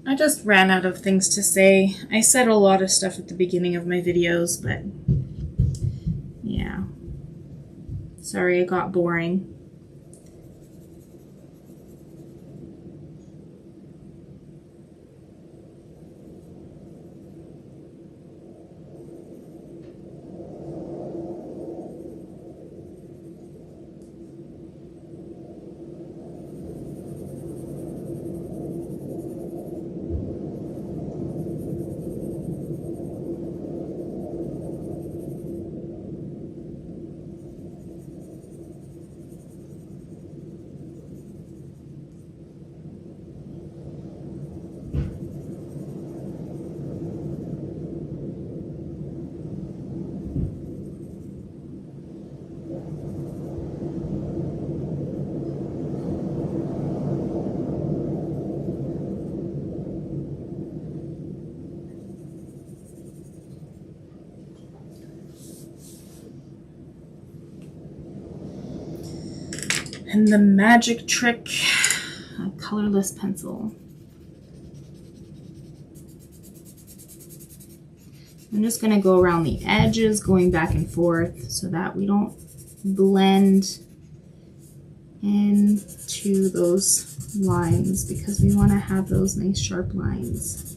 I just ran out of things to say. I said a lot of stuff at the beginning of my videos, but yeah. Sorry it got boring. And the magic trick, a colorless pencil. I'm just going to go around the edges, going back and forth so that we don't blend into those lines, because we want to have those nice sharp lines.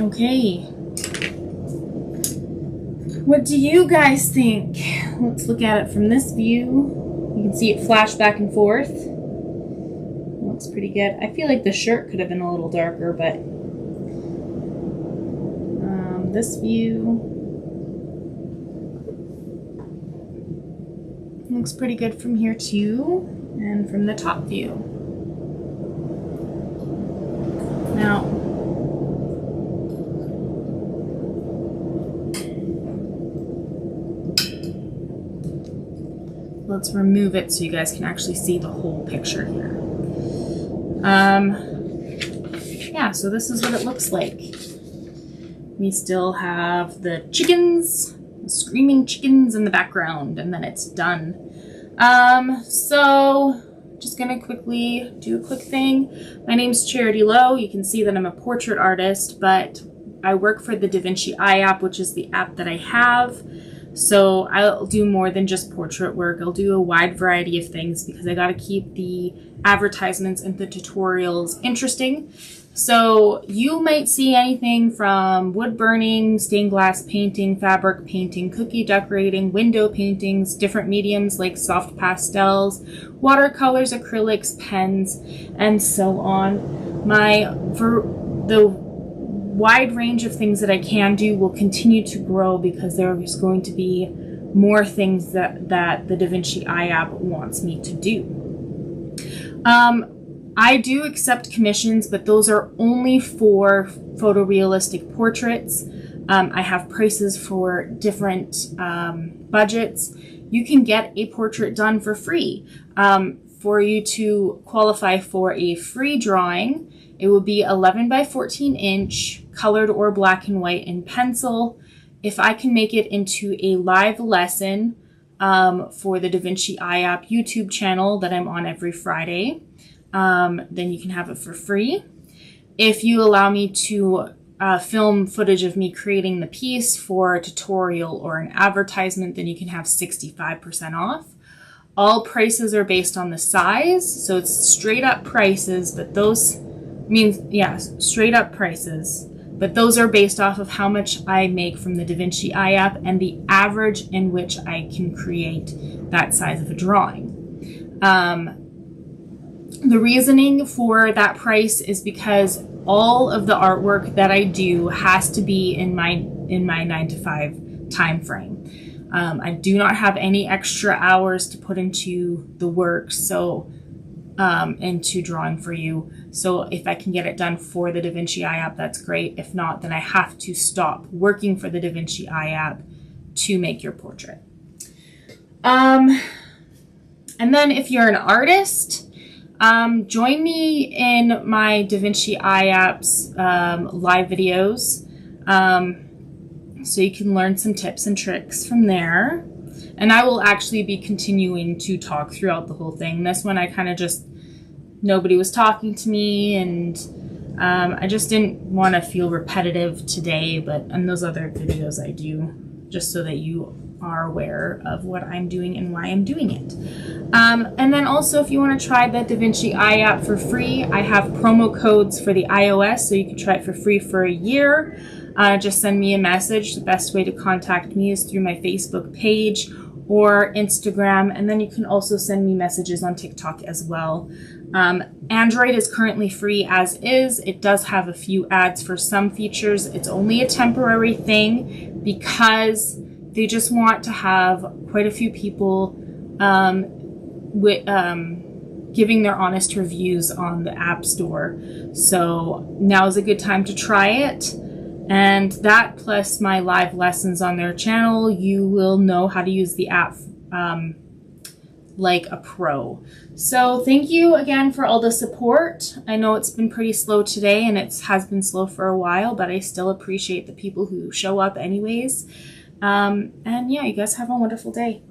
Okay. What do you guys think? Let's look at it from this view. You can see it flash back and forth. Looks pretty good. I feel like the shirt could have been a little darker, but this view looks pretty good from here too, and from the top view. Now, let's remove it so you guys can actually see the whole picture here. Yeah, so this is what it looks like. We still have the chickens, the screaming chickens in the background, and then it's done. So just gonna quickly do a quick thing. My name's Charity Lowe. You can see that I'm a portrait artist, but I work for the Vinci Eye App, which is the app that I have. So I'll do more than just portrait work. I'll do a wide variety of things because I gotta keep the advertisements and the tutorials interesting. So you might see anything from wood burning, stained glass painting, fabric painting, cookie decorating, window paintings, different mediums like soft pastels, watercolors, acrylics, pens, and so on. The wide range of things that I can do will continue to grow because there's going to be more things that the Vinci Eye App wants me to do. I do accept commissions, but those are only for photorealistic portraits. I have prices for different budgets. You can get a portrait done for free. For you to qualify for a free drawing, it will be 11 by 14 inch, colored or black and white in pencil. If I can make it into a live lesson for the Vinci Eye App YouTube channel that I'm on every Friday, then you can have it for free. If you allow me to film footage of me creating the piece for a tutorial or an advertisement, then you can have 65% off. All prices are based on the size, so it's straight up prices, but those straight up prices, but those are based off of how much I make from the Vinci Eye App and the average in which I can create that size of a drawing. The reasoning for that price is because all of the artwork that I do has to be in my 9 to 5 time frame. I do not have any extra hours to put into the work, so into drawing for you. So if I can get it done for the Vinci Eye App, that's great. If not, then I have to stop working for the Vinci Eye App to make your portrait. And then if you're an artist, join me in my Vinci Eye App's live videos, so you can learn some tips and tricks from there. And I will actually be continuing to talk throughout the whole thing. This one I kind of just, nobody was talking to me, and I just didn't want to feel repetitive today, but in those other videos I do, just so that you are aware of what I'm doing and why I'm doing it. And then also, if you want to try the Vinci Eye App for free, I have promo codes for the iOS, so you can try it for free for a year. Just send me a message. The best way to contact me is through my Facebook page or Instagram, and then you can also send me messages on TikTok as well. Android is currently free as is. It does have a few ads for some features. It's only a temporary thing because they just want to have quite a few people giving their honest reviews on the App Store. So now is a good time to try it. And that plus my live lessons on their channel, you will know how to use the app like a pro. So thank you again for all the support. I know it's been pretty slow today, and it has been slow for a while, but I still appreciate the people who show up anyways. And yeah, you guys have a wonderful day.